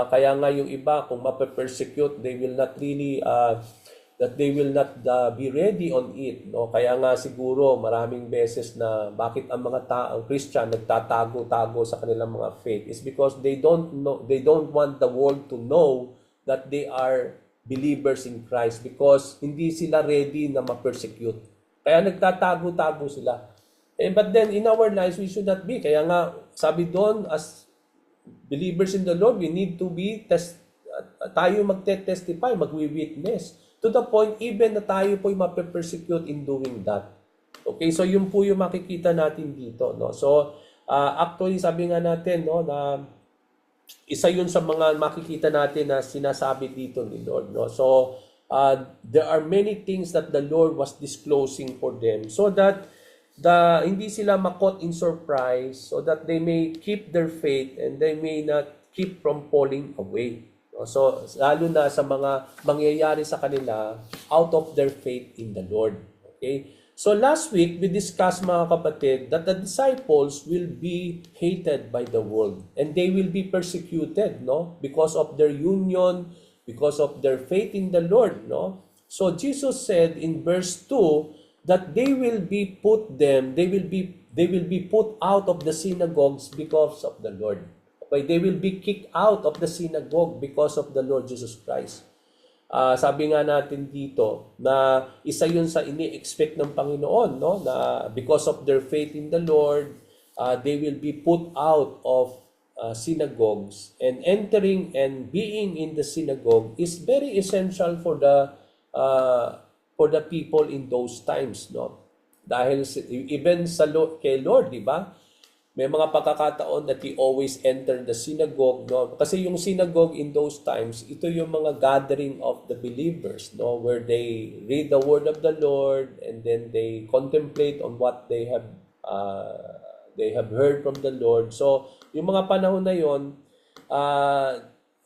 kaya nga yung iba, kung mape-persecute, they will not really, that they will not be ready on it. No? Kaya nga siguro maraming beses na bakit ang mga taong Christian nagtatago-tago sa kanilang mga faith is because they don't want the world to know that they are believers in Christ, because hindi sila ready na ma-persecute. Kaya nagtatago-tago sila. But then in our lives, we should not be. Kaya nga, sabi doon, as believers in the Lord, we need to be tayo magte-testify, magwi-witness to the point even na tayo po'y mape-persecute in doing that. Okay, so yun po yung makikita natin dito, no? So actually sabi nga natin, no, na isa yun sa mga makikita natin na sinasabi dito ni Lord, no? So there are many things that the Lord was disclosing for them so that hindi sila makot in surprise, so that they may keep their faith and they may not keep from falling away. So, lalo na sa mga mangyayari sa kanila out of their faith in the Lord. Okay? So, last week, we discussed, mga kapatid, that the disciples will be hated by the world and they will be persecuted, no? Because of their union, because of their faith in the Lord, no? So, Jesus said in verse 2, that they will be put out of the synagogues because of the Lord. Okay, they will be kicked out of the synagogue because of the Lord Jesus Christ. Sabi nga natin dito na isa yun sa ini-expect ng Panginoon, no? Na because of their faith in the Lord, they will be put out of synagogues, and entering and being in the synagogue is very essential for the people in those times, no? Dahil even kay Lord, di ba? May mga pagkakataon that He always enter the synagogue, no? Kasi yung synagogue in those times, ito yung mga gathering of the believers, no? Where they read the word of the Lord and then they contemplate on what they have heard from the Lord. So, yung mga panahon na yon,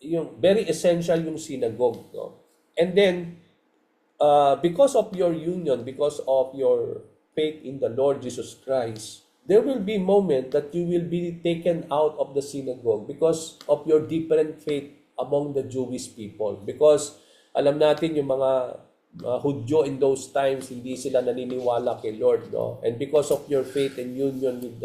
yung very essential yung synagogue, no? And then because of your union, because of your faith in the Lord Jesus Christ, there will be moment that you will be taken out of the synagogue because of your different faith among the Jewish people. Because alam natin yung mga Hudyo in those times, hindi sila naniniwala kay Lord, no? And because of your faith and union with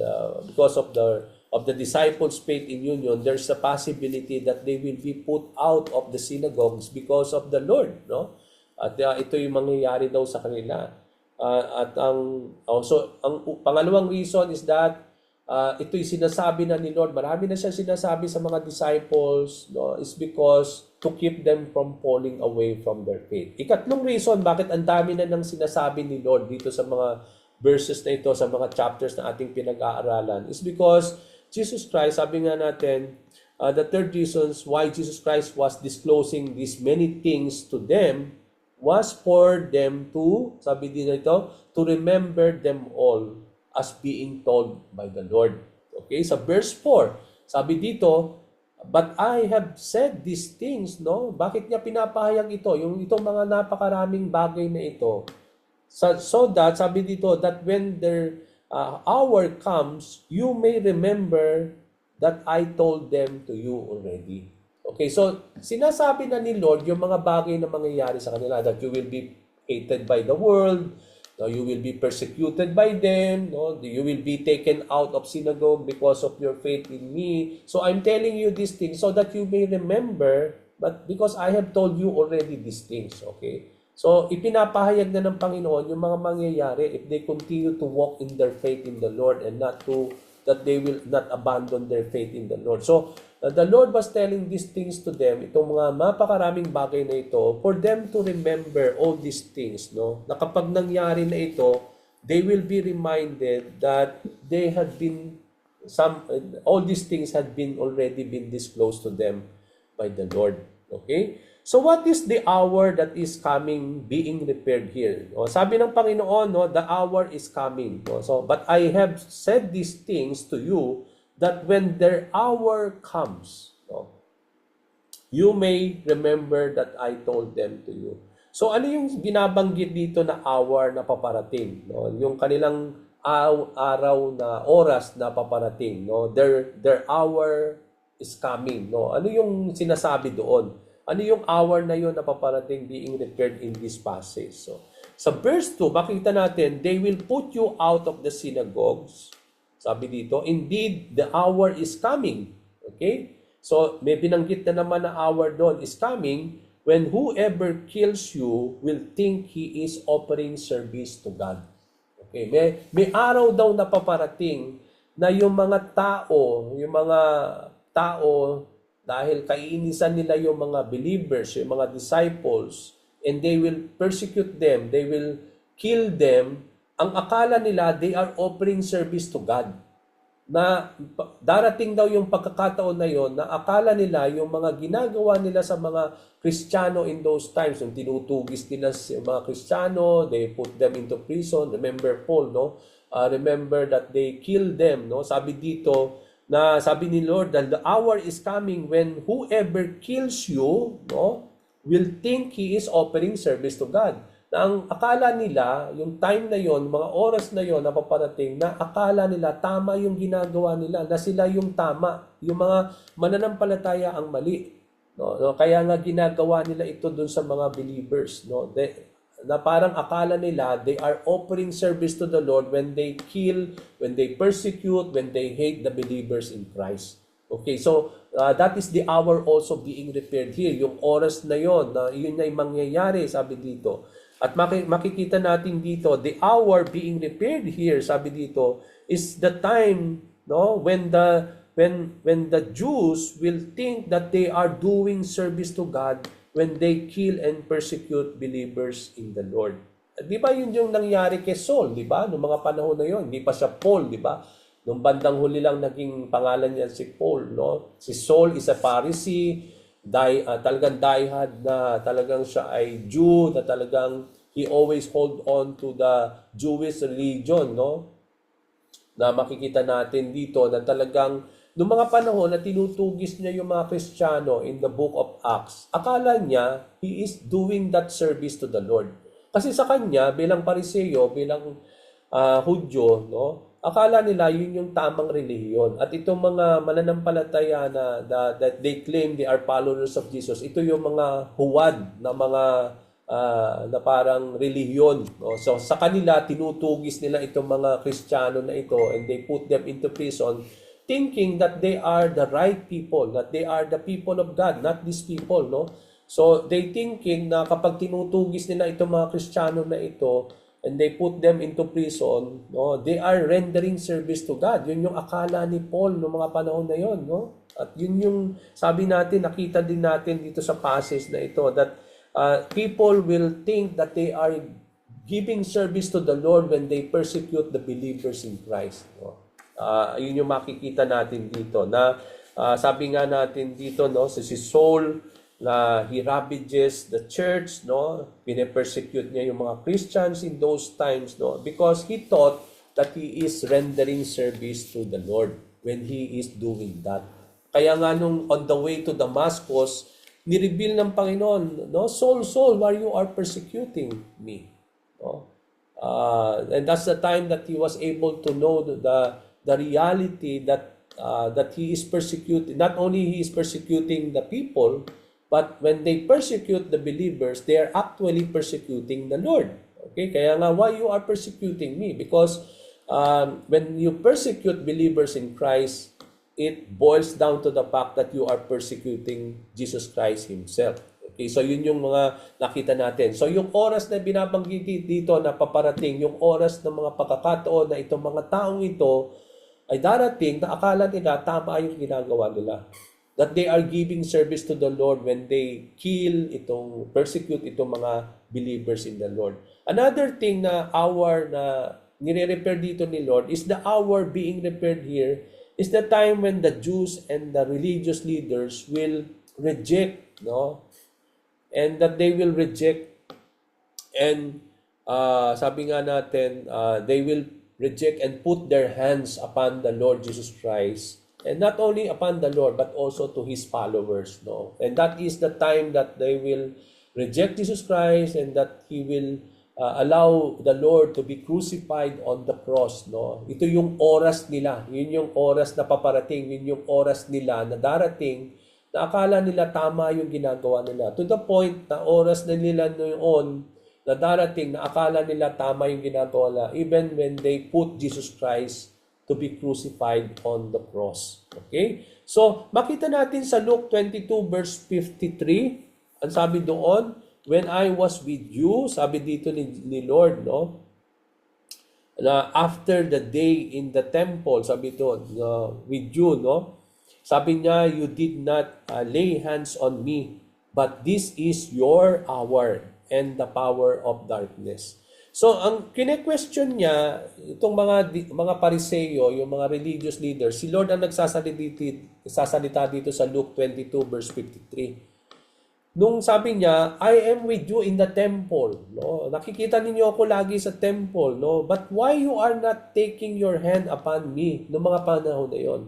because of the disciples' faith in union, there's a possibility that they will be put out of the synagogues because of the Lord, no? At ito yung mangyayari daw sa kanila. At ang pangalawang reason is that ito'y sinasabi na ni Lord. Marami na siya sinasabi sa mga disciples, no, is because to keep them from falling away from their faith. Ikatlong reason bakit ang dami na nang sinasabi ni Lord dito sa mga verses na ito, sa mga chapters na ating pinag-aaralan, is because Jesus Christ, sabi nga natin, the third reasons why Jesus Christ was disclosing these many things to them was for them to, sabi din ito, to remember them all as being told by the Lord. Okay, sa verse 4, sabi dito, but I have said these things, no? Bakit niya pinapahayag ito? Yung itong mga napakaraming bagay na ito. So that, sabi dito, that when their hour comes, you may remember that I told them to you already. Okay, so sinasabi na ni Lord yung mga bagay na mangyayari sa kanila, that you will be hated by the world, no, you will be persecuted by them, no, you will be taken out of synagogue because of your faith in me. So I'm telling you these things so that you may remember, but because I have told you already these things, okay? So ipinapahayag na ng Panginoon yung mga mangyayari if they continue to walk in their faith in the Lord and that they will not abandon their faith in the Lord. So the Lord was telling these things to them, itong mga mapakaraming bagay na ito, for them to remember all these things, no? Na kapag nangyari na ito, they will be reminded that they had been all these things had been already been disclosed to them by the Lord. Okay? So what is the hour that is coming being prepared here? O, sabi ng Panginoon, no, the hour is coming. No? So, but I have said these things to you that when their hour comes, no, you may remember that I told them to you. So ano yung binabanggit dito na hour na paparating? No? Yung kanilang araw na oras na paparating. No? Their hour is coming. No? Ano yung sinasabi doon? Ano yung hour na yun na paparating being referred in this passage? So, sa verse 2, makita natin, they will put you out of the synagogues. Sabi dito, indeed, the hour is coming. Okay? So, may binanggit na naman na hour doon is coming when whoever kills you will think he is offering service to God. Okay? May araw daw na paparating na yung mga tao dahil kainisan nila yung mga believers, yung mga disciples, and they will persecute them, they will kill them, ang akala nila, they are offering service to God. Na darating daw yung pagkakataon na yon na akala nila yung mga ginagawa nila sa mga Kristiyano in those times, yung tinutugis nila sa mga Kristiyano, they put them into prison. Remember Paul, no? Remember that they killed them, no? Sabi dito, na sabi ni Lord that the hour is coming when whoever kills you, no, will think he is offering service to God. Na ang akala nila, yung time na yon, mga oras na yon na paparating, na akala nila tama yung ginagawa nila, na sila yung tama, yung mga mananampalataya ang mali. No, kaya nga ginagawa nila ito dun sa mga believers, no. Na parang akala nila they are offering service to the Lord when they kill, when they persecute, when they hate the believers in Christ. Okay, so that is the hour also being referred here. Yung oras na yon, na yun ay mangyayari, sabi dito. At makikita natin dito, the hour being referred here, sabi dito, is the time, no, when the Jews will think that they are doing service to God when they kill and persecute believers in the Lord. Di ba yun yung nangyari kay Saul, di ba? Noong mga panahon na yun, hindi pa siya Paul, di ba? Noong bandang huli lang naging pangalan niya si Paul, no? Si Saul is a Pharisee, talagang diehard na talagang siya ay Jew, na talagang he always hold on to the Jewish religion, no? Na makikita natin dito na talagang noong mga panahon na tinutugis niya yung mga Kristiyano in the book of Acts, akala niya he is doing that service to the Lord. Kasi sa kanya, bilang Pariseo, bilang Hudyo, no, akala nila yun yung tamang relihiyon. At itong mga mananampalataya that they claim they are followers of Jesus, ito yung mga huwad na mga na parang relihiyon. No? So sa kanila, tinutugis nila itong mga Kristiyano na ito and they put them into prison thinking that they are the right people, that they are the people of God, not these people, no? So, they thinking na kapag tinutugis nila itong mga Kristiyano na ito, and they put them into prison, no? They are rendering service to God. Yun yung akala ni Paul noong mga panahon na yon, no? At yun yung sabi natin, nakita din natin dito sa passage na ito, that people will think that they are giving service to the Lord when they persecute the believers in Christ, no? Yun yung makikita natin dito na sabi nga natin dito, no, si Saul na he ravages the church, no? Pine-persecute niya yung mga Christians in those times, no? Because he thought that he is rendering service to the Lord when he is doing that. Kaya nga nung on the way to Damascus, ni-reveal ng Panginoon, no? Saul, Saul, why you are persecuting me? No? And that's the time that he was able to know the reality that he is persecuting. Not only he is persecuting the people, but when they persecute the believers, they are actually persecuting the Lord. Okay, kaya nga, why you are persecuting me? Because when you persecute believers in Christ, it boils down to the fact that you are persecuting Jesus Christ Himself. Okay, so yun yung mga nakita natin. So yung oras na binabanggit dito na paparating, yung oras ng mga pagkakataon na itong mga taong ito ay darating na akala nila tama yung ginagawa nila. That they are giving service to the Lord when they persecute itong mga believers in the Lord. Another thing na hour na nire-repair dito ni Lord is the hour being repaired here is the time when the Jews and the religious leaders will reject, no? And that they will reject and sabi nga natin, they will reject and put their hands upon the Lord Jesus Christ. And not only upon the Lord, but also to His followers, no? And that is the time that they will reject Jesus Christ and that He will allow the Lord to be crucified on the cross, no? Ito yung oras nila. Yun yung oras na paparating. Yun yung oras nila na darating na akala nila tama yung ginagawa nila. To the point na oras na nila noon na darating na akala nila tama yung ginagawa nila even when they put Jesus Christ to be crucified on the cross. Okay? So, makita natin sa Luke 22 verse 53, ang sabi doon, when I was with you, sabi dito ni Lord, no? Na after the day in the temple, sabi ito, with you, no? Sabi niya, you did not lay hands on me, but this is your hour and the power of darkness. So, ang kine-question niya, itong mga Pariseo, yung mga religious leaders, si Lord ang nagsasalita dito sa Luke 22 verse 53. Nung sabi niya, I am with you in the temple. No? Nakikita ninyo ako lagi sa temple. No? But why you are not taking your hand upon me noong mga panahon na yon?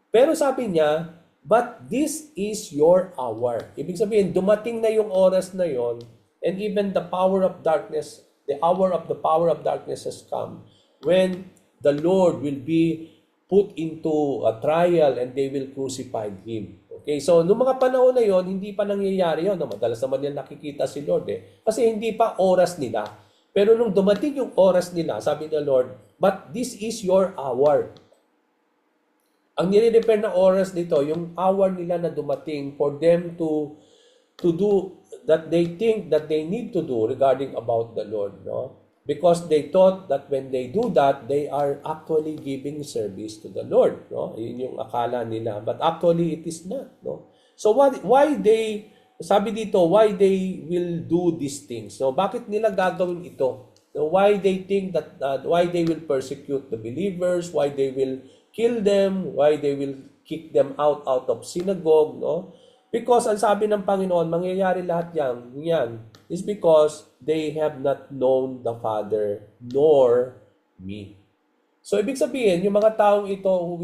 Pero sabi niya, but this is your hour. Ibig sabihin, dumating na yung oras na yon, and even the power of darkness, the hour of the power of darkness has come when the Lord will be put into a trial and they will crucify Him. Okay, so noong mga panahon na yon, hindi pa nangyayari yun. Madalas naman yan nakikita si Lord kasi hindi pa oras nila. Pero nung dumating yung oras nila, sabi ng Lord, but this is your hour. Ang nire-repair na oras dito, yung hour nila na dumating for them to do that they think that they need to do regarding about the Lord, no? Because they thought that when they do that, they are actually giving service to the Lord, no? Yun yung akala nila, but actually it is not, no? So why they, sabi dito, why they will do these things? So bakit nila gagawin ito? So why they think that why they will persecute the believers, why they will kill them, why they will kick them out of synagogue, no? Because ang sabi ng Panginoon, mangyayari lahat yan is because they have not known the Father nor me. So ibig sabihin, yung mga taong ito who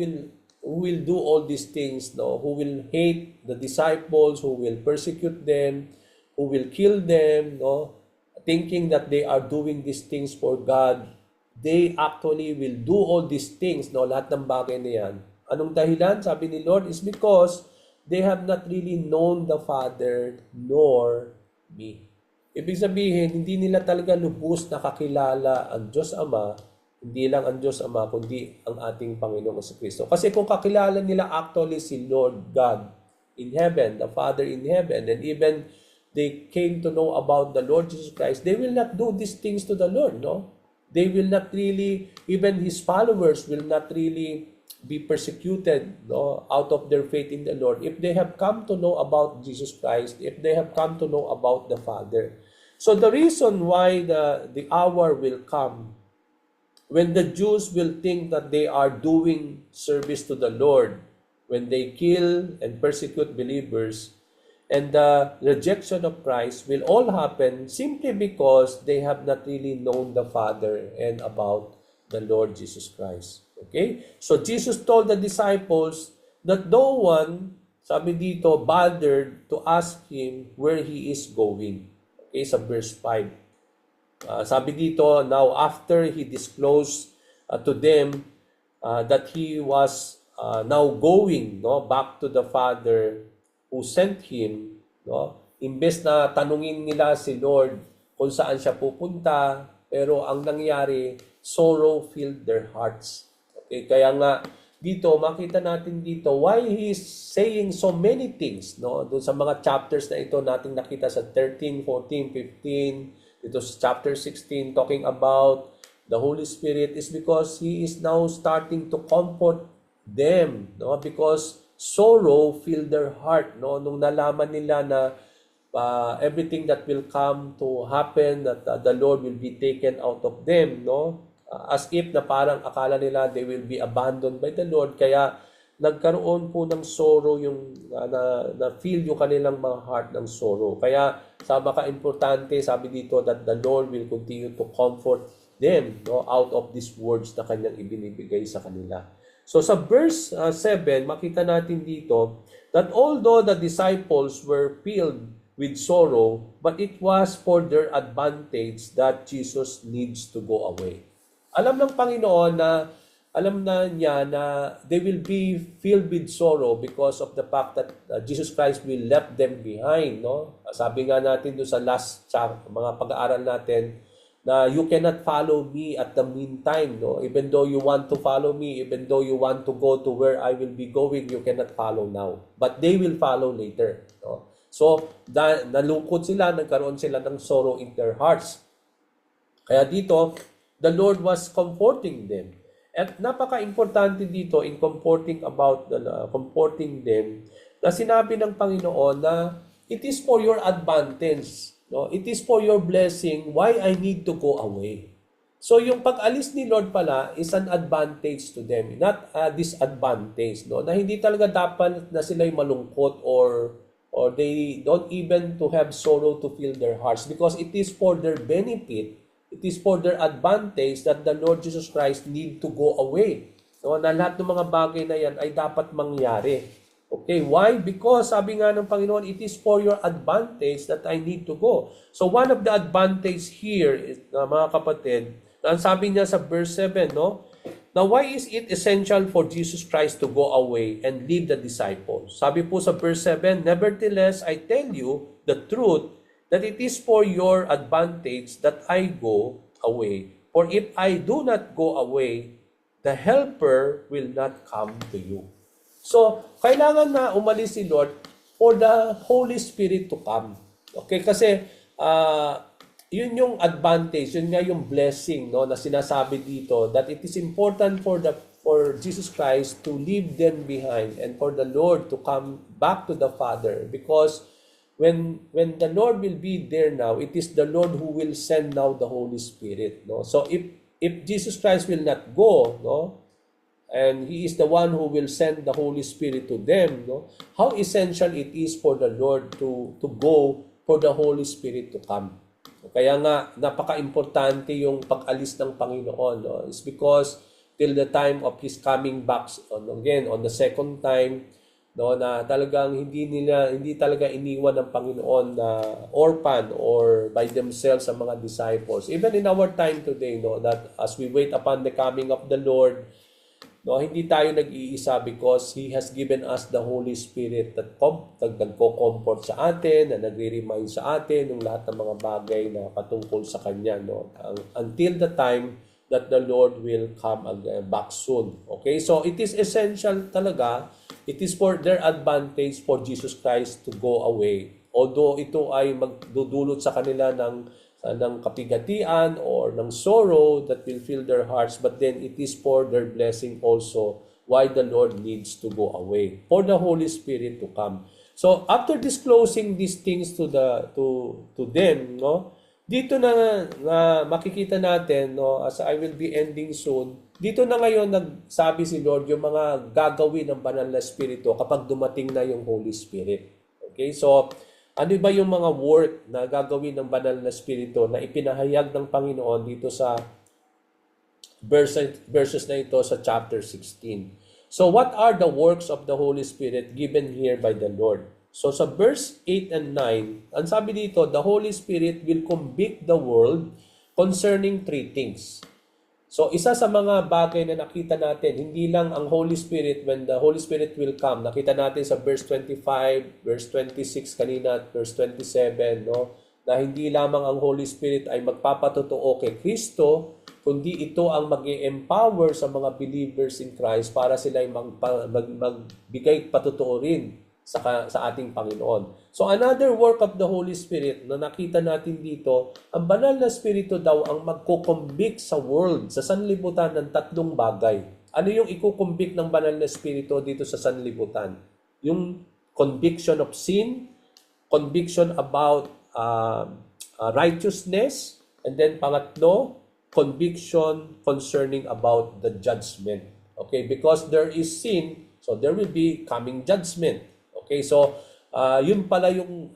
will do all these things, no, who will hate the disciples, who will persecute them, who will kill them, no, thinking that they are doing these things for God, they actually will do all these things, no, lahat ng bagay na yan. Anong dahilan? Sabi ni Lord is because they have not really known the Father nor me. Ibig sabihin, hindi nila talaga lubos nakakilala ang Diyos Ama, hindi lang ang Diyos Ama, kundi ang ating Panginoong Kristo. Kasi kung kakilala nila actually si Lord God in heaven, the Father in heaven, and even they came to know about the Lord Jesus Christ, they will not do these things to the Lord, no? They will not really, even His followers will not really be persecuted, no, out of their faith in the Lord if they have come to know about Jesus Christ, if they have come to know about the Father. So the reason why the hour will come when the Jews will think that they are doing service to the Lord, when they kill and persecute believers, and the rejection of Christ will all happen simply because they have not really known the Father and about the Lord Jesus Christ. Okay? So Jesus told the disciples that no one, sabi dito, bothered to ask him where he is going. Okay, sa verse 5. Sabi dito, now after he disclosed to them that he was now going, no, back to the Father who sent him, no, imbes na tanungin nila si Lord kung saan siya pupunta, pero ang nangyari, sorrow filled their hearts. Okay, kaya nga dito makita natin dito why he is saying so many things, no, doon sa mga chapters na ito nating nakita sa 13, 14, 15, dito sa chapter 16 talking about the Holy Spirit is because he is now starting to comfort them, no, because sorrow filled their heart, no, nung nalaman nila na everything that will come to happen, that the Lord will be taken out of them, no, as if na parang akala nila they will be abandoned by the Lord, kaya nagkaroon po ng sorrow yung na feel yung kanilang mga heart ng sorrow. Kaya sa maka-importante, sabi dito that the Lord will continue to comfort them, no, out of these words na kanyang ibinibigay sa kanila. So sa verse 7, makita natin dito that although the disciples were filled with sorrow, but it was for their advantage that Jesus needs to go away. Alam ng Panginoon na alam na niya na they will be filled with sorrow because of the fact that Jesus Christ will left them behind, no? Sabi nga natin doon sa last mga pag-aaral natin na you cannot follow me at the meantime, no? Even though you want to follow me, even though you want to go to where I will be going, you cannot follow now. But they will follow later, no? So, nalungkot sila, nagkaroon sila ng sorrow in their hearts. Kaya dito, the Lord was comforting them. At napaka-importante dito in comforting them na sinabi ng Panginoon na it is for your advantage, no? It is for your blessing why I need to go away. So yung pag-alis ni Lord pala is an advantage to them, not a disadvantage, no? Na hindi talaga dapat na sila'y malungkot or they don't even to have sorrow to fill their hearts because it is for their benefit. It is for their advantage that the Lord Jesus Christ need to go away. So, na lahat ng mga bagay na yan ay dapat mangyari. Okay, why? Because sabi nga ng Panginoon, it is for your advantage that I need to go. So, one of the advantage here is, mga kapatid, ang sabi niya sa verse 7, no? Now, why is it essential for Jesus Christ to go away and leave the disciples? Sabi po sa verse 7, nevertheless, I tell you the truth, that it is for your advantage that I go away. For if I do not go away, the Helper will not come to you. So, kailangan na umalis si Lord for the Holy Spirit to come. Okay, kasi yun yung advantage, yun nga yung blessing, no, na sinasabi dito, that it is important for Jesus Christ to leave them behind and for the Lord to come back to the Father, because when the Lord will be there now, it is the Lord who will send now the Holy Spirit, no? So if Jesus Christ will not go, no, and he is the one who will send the Holy Spirit to them, no, how essential it is for the Lord to go for the Holy Spirit to come. Kaya nga napaka-importante yung pag-alis ng Panginoon, no? It's because till the time of his coming back again on the second time, no, na talagang hindi talaga iniwan ng Panginoon na orphan or by themselves sa mga disciples. Even in our time today, no, that as we wait upon the coming of the Lord, no, hindi tayo nag-iisa because He has given us the Holy Spirit that nagko-comfort sa atin, na nagre-remind sa atin ng lahat ng mga bagay na patungkol sa Kanya, no, until the time that the Lord will come back soon. Okay? So, it is essential talaga. It is for their advantage for Jesus Christ to go away. Although ito ay magdudulot sa kanila ng kapigatian or ng sorrow that will fill their hearts, but then it is for their blessing also why the Lord needs to go away, for the Holy Spirit to come. So, after disclosing these things to them, no, dito na makikita natin, no, as I will be ending soon, dito na ngayon nagsabi si Lord yung mga gagawin ng banal na Espiritu kapag dumating na yung Holy Spirit. Okay, so ano ba yung mga work na gagawin ng banal na Espiritu na ipinahayag ng Panginoon dito sa verses na ito sa chapter 16? So what are the works of the Holy Spirit given here by the Lord? So sa verse 8 and 9, ang sabi dito, the Holy Spirit will convict the world concerning three things. So isa sa mga bagay na nakita natin, hindi lang ang Holy Spirit, when the Holy Spirit will come, nakita natin sa verse 25, verse 26 kanina, at verse 27, no? Na hindi lamang ang Holy Spirit ay magpapatotoo kay Kristo, kundi ito ang mag-empower sa mga believers in Christ para sila ay magbigay patotoo rin sa ating Panginoon. So another work of the Holy Spirit na nakita natin dito, ang banal na Espiritu daw ang magkukumbik sa world, sa sanlibutan ng tatlong bagay. Ano yung ikukumbik ng banal na Espiritu dito sa sanlibutan? Yung conviction of sin, conviction about righteousness, and then pangatlo, conviction concerning about the judgment. Okay, because there is sin, so there will be coming judgment. Okay, so yun pala yung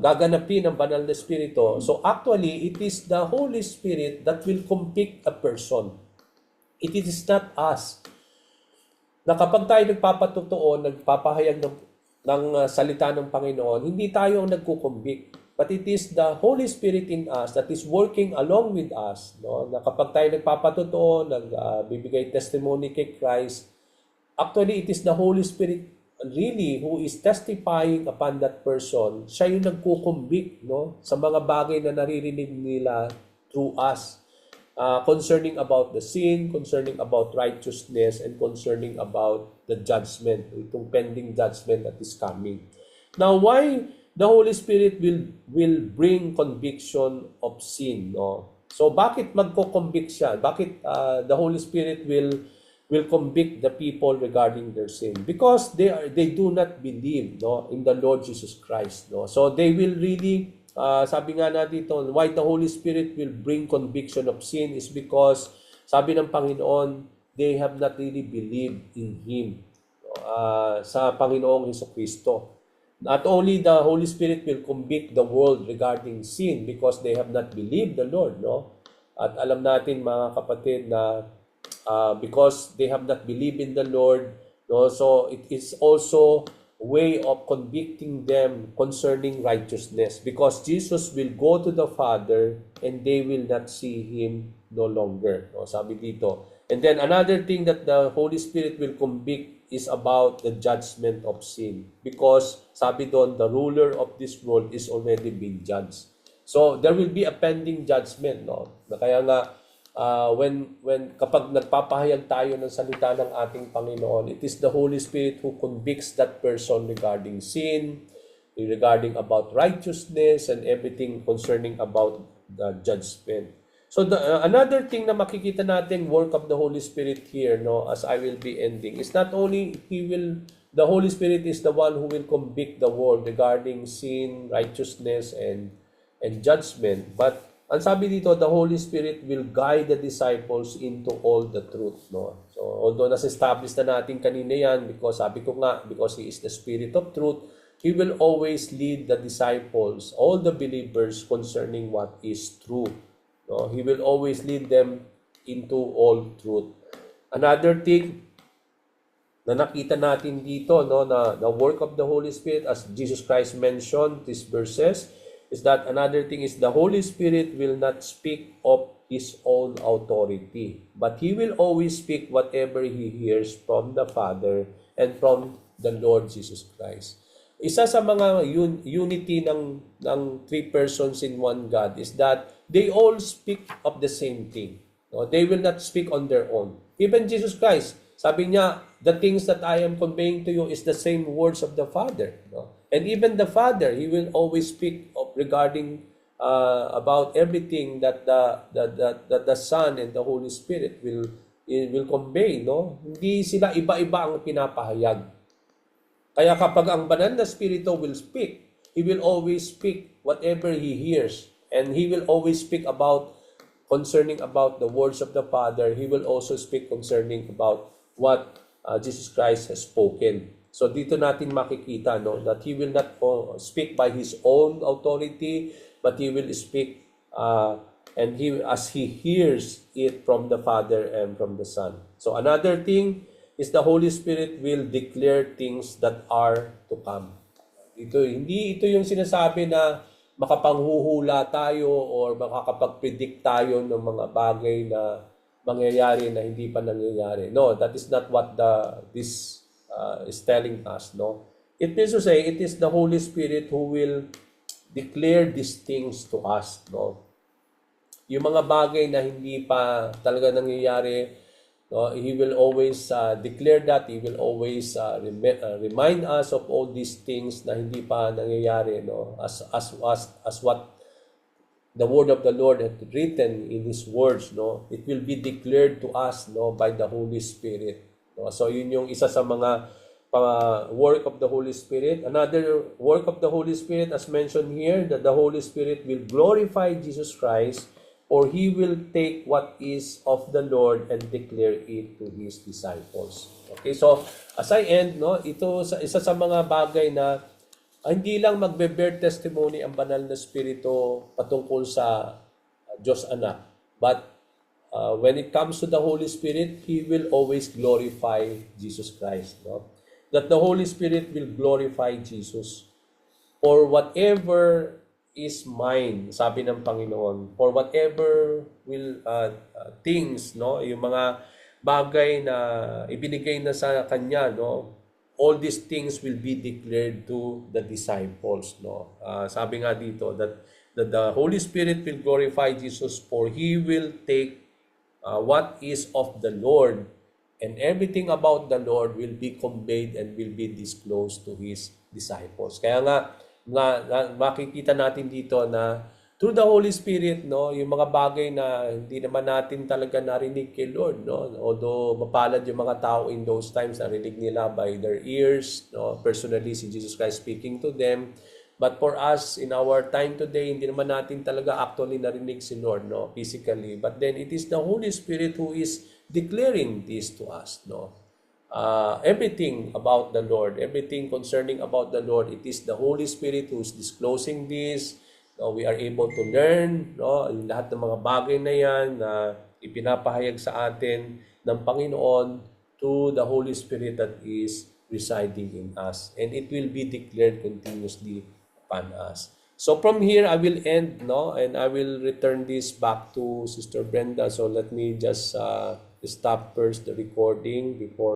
gaganapin ng banal na Espiritu. So actually, it is the Holy Spirit that will convict a person. It is not us. Na kapag tayo nagpapatotoo, nagpapahayag ng salita ng Panginoon, hindi tayo ang nagkukumbik. But it is the Holy Spirit in us that is working along with us. No? Na kapag tayo nagpapatotoo, nagbibigay testimony kay Christ, actually, it is the Holy Spirit really who is testifying upon that person. Siya yung nagkukumbik, no, sa mga bagay na naririnig nila through us. Concerning about the sin, concerning about righteousness, and concerning about the judgment, itong pending judgment that is coming. Now, why the Holy Spirit will bring conviction of sin? No? So, bakit magkukumbik siya? Bakit the Holy Spirit will convict the people regarding their sin? Because they do not believe, no, in the Lord Jesus Christ, no. So they will really sabi nga na dito, why the Holy Spirit will bring conviction of sin is because sabi ng Panginoon, they have not really believed in Him, sa Panginoong Hesukristo. Not only the Holy Spirit will convict the world regarding sin because they have not believed the Lord, no. At alam natin mga kapatid na because they have not believed in the Lord, no? So it is also a way of convicting them concerning righteousness, because Jesus will go to the Father and they will not see Him no longer, no? Sabi dito. And then another thing that the Holy Spirit will convict is about the judgment of sin, because sabi doon, the ruler of this world is already being judged. So there will be a pending judgment, no? Kaya nga when kapag nagpapahayag tayo ng salita ng ating Panginoon, it is the Holy Spirit who convicts that person regarding sin, regarding about righteousness, and everything concerning about the judgment. So another thing na makikita natin work of the Holy Spirit here, no, as I will be ending, is not only the Holy Spirit is the one who will convict the world regarding sin, righteousness, and judgment, but ang sabi dito, the Holy Spirit will guide the disciples into all the truth, no? So, although nasa-establish na natin kanina yan, because sabi ko nga, because He is the Spirit of truth, He will always lead the disciples, all the believers, concerning what is true. No? He will always lead them into all truth. Another thing na nakita natin dito, no, na the work of the Holy Spirit, as Jesus Christ mentioned these verses, is that another thing is the Holy Spirit will not speak of His own authority, but He will always speak whatever He hears from the Father and from the Lord Jesus Christ. Isa sa mga unity ng three persons in one God is that they all speak of the same thing. No? They will not speak on their own. Even Jesus Christ, sabi niya, the things that I am conveying to you is the same words of the Father. No? And even the Father, He will always speak of regarding about everything that the Son and the Holy Spirit will convey. No? Hindi sila iba-iba ang pinapahayag. Kaya kapag ang banal na Espiritu will speak, He will always speak whatever He hears. And He will always speak about concerning about the words of the Father. He will also speak concerning about what Jesus Christ has spoken. So dito natin makikita that He will not speak by His own authority, but He will speak and as He hears it from the Father and from the Son. So another thing is the Holy Spirit will declare things that are to come. Hindi ito yung sinasabi na makapanghuhula tayo or makakapag-predict tayo ng mga bagay na mangyayari na hindi pa nangyayari. No, that is not what this is telling us. No, it means to say it is the Holy Spirit who will declare these things to us. No, yung mga bagay na hindi pa talaga nangyayari. No, He will always declare that. He will always remind us of all these things na hindi pa nangyayari. No, as what the word of the Lord had written in His words. No, it will be declared to us by the Holy Spirit. No, so yun yung isa sa mga work of the Holy Spirit. Another work of the Holy Spirit, as mentioned here, that the Holy Spirit will glorify Jesus Christ, or He will take what is of the Lord and declare it to His disciples. Okay, so as I end, ito isa sa mga bagay na hindi lang magbe-bear testimony ang banal na Espiritu patungkol sa Diyos Anak, but when it comes to the Holy Spirit, He will always glorify Jesus Christ. That the Holy Spirit will glorify Jesus for whatever is mine, sabi ng Panginoon, for whatever will things, yung mga bagay na ibinigay na sa Kanya, all these things will be declared to the disciples. Sabi nga dito that the Holy Spirit will glorify Jesus, for He will take what is of the Lord, and everything about the Lord will be conveyed and will be disclosed to His disciples. Kaya nga makikita natin dito na through the Holy Spirit, yung mga bagay na hindi naman natin talaga narinig kay Lord, although mapalad yung mga tao in those times, narinig nila by their ears, personally si Jesus Christ speaking to them. But for us, in our time today, hindi naman natin talaga actually narinig si Lord, physically. But then it is the Holy Spirit who is declaring this to us, everything about the Lord, everything concerning about the Lord, it is the Holy Spirit who is disclosing this. We are able to learn, yung lahat ng mga bagay na yan na ipinapahayag sa atin ng Panginoon to the Holy Spirit that is residing in us. And it will be declared continuously upon us. So from here, I will end, and I will return this back to Sister Brenda. So let me just stop first the recording before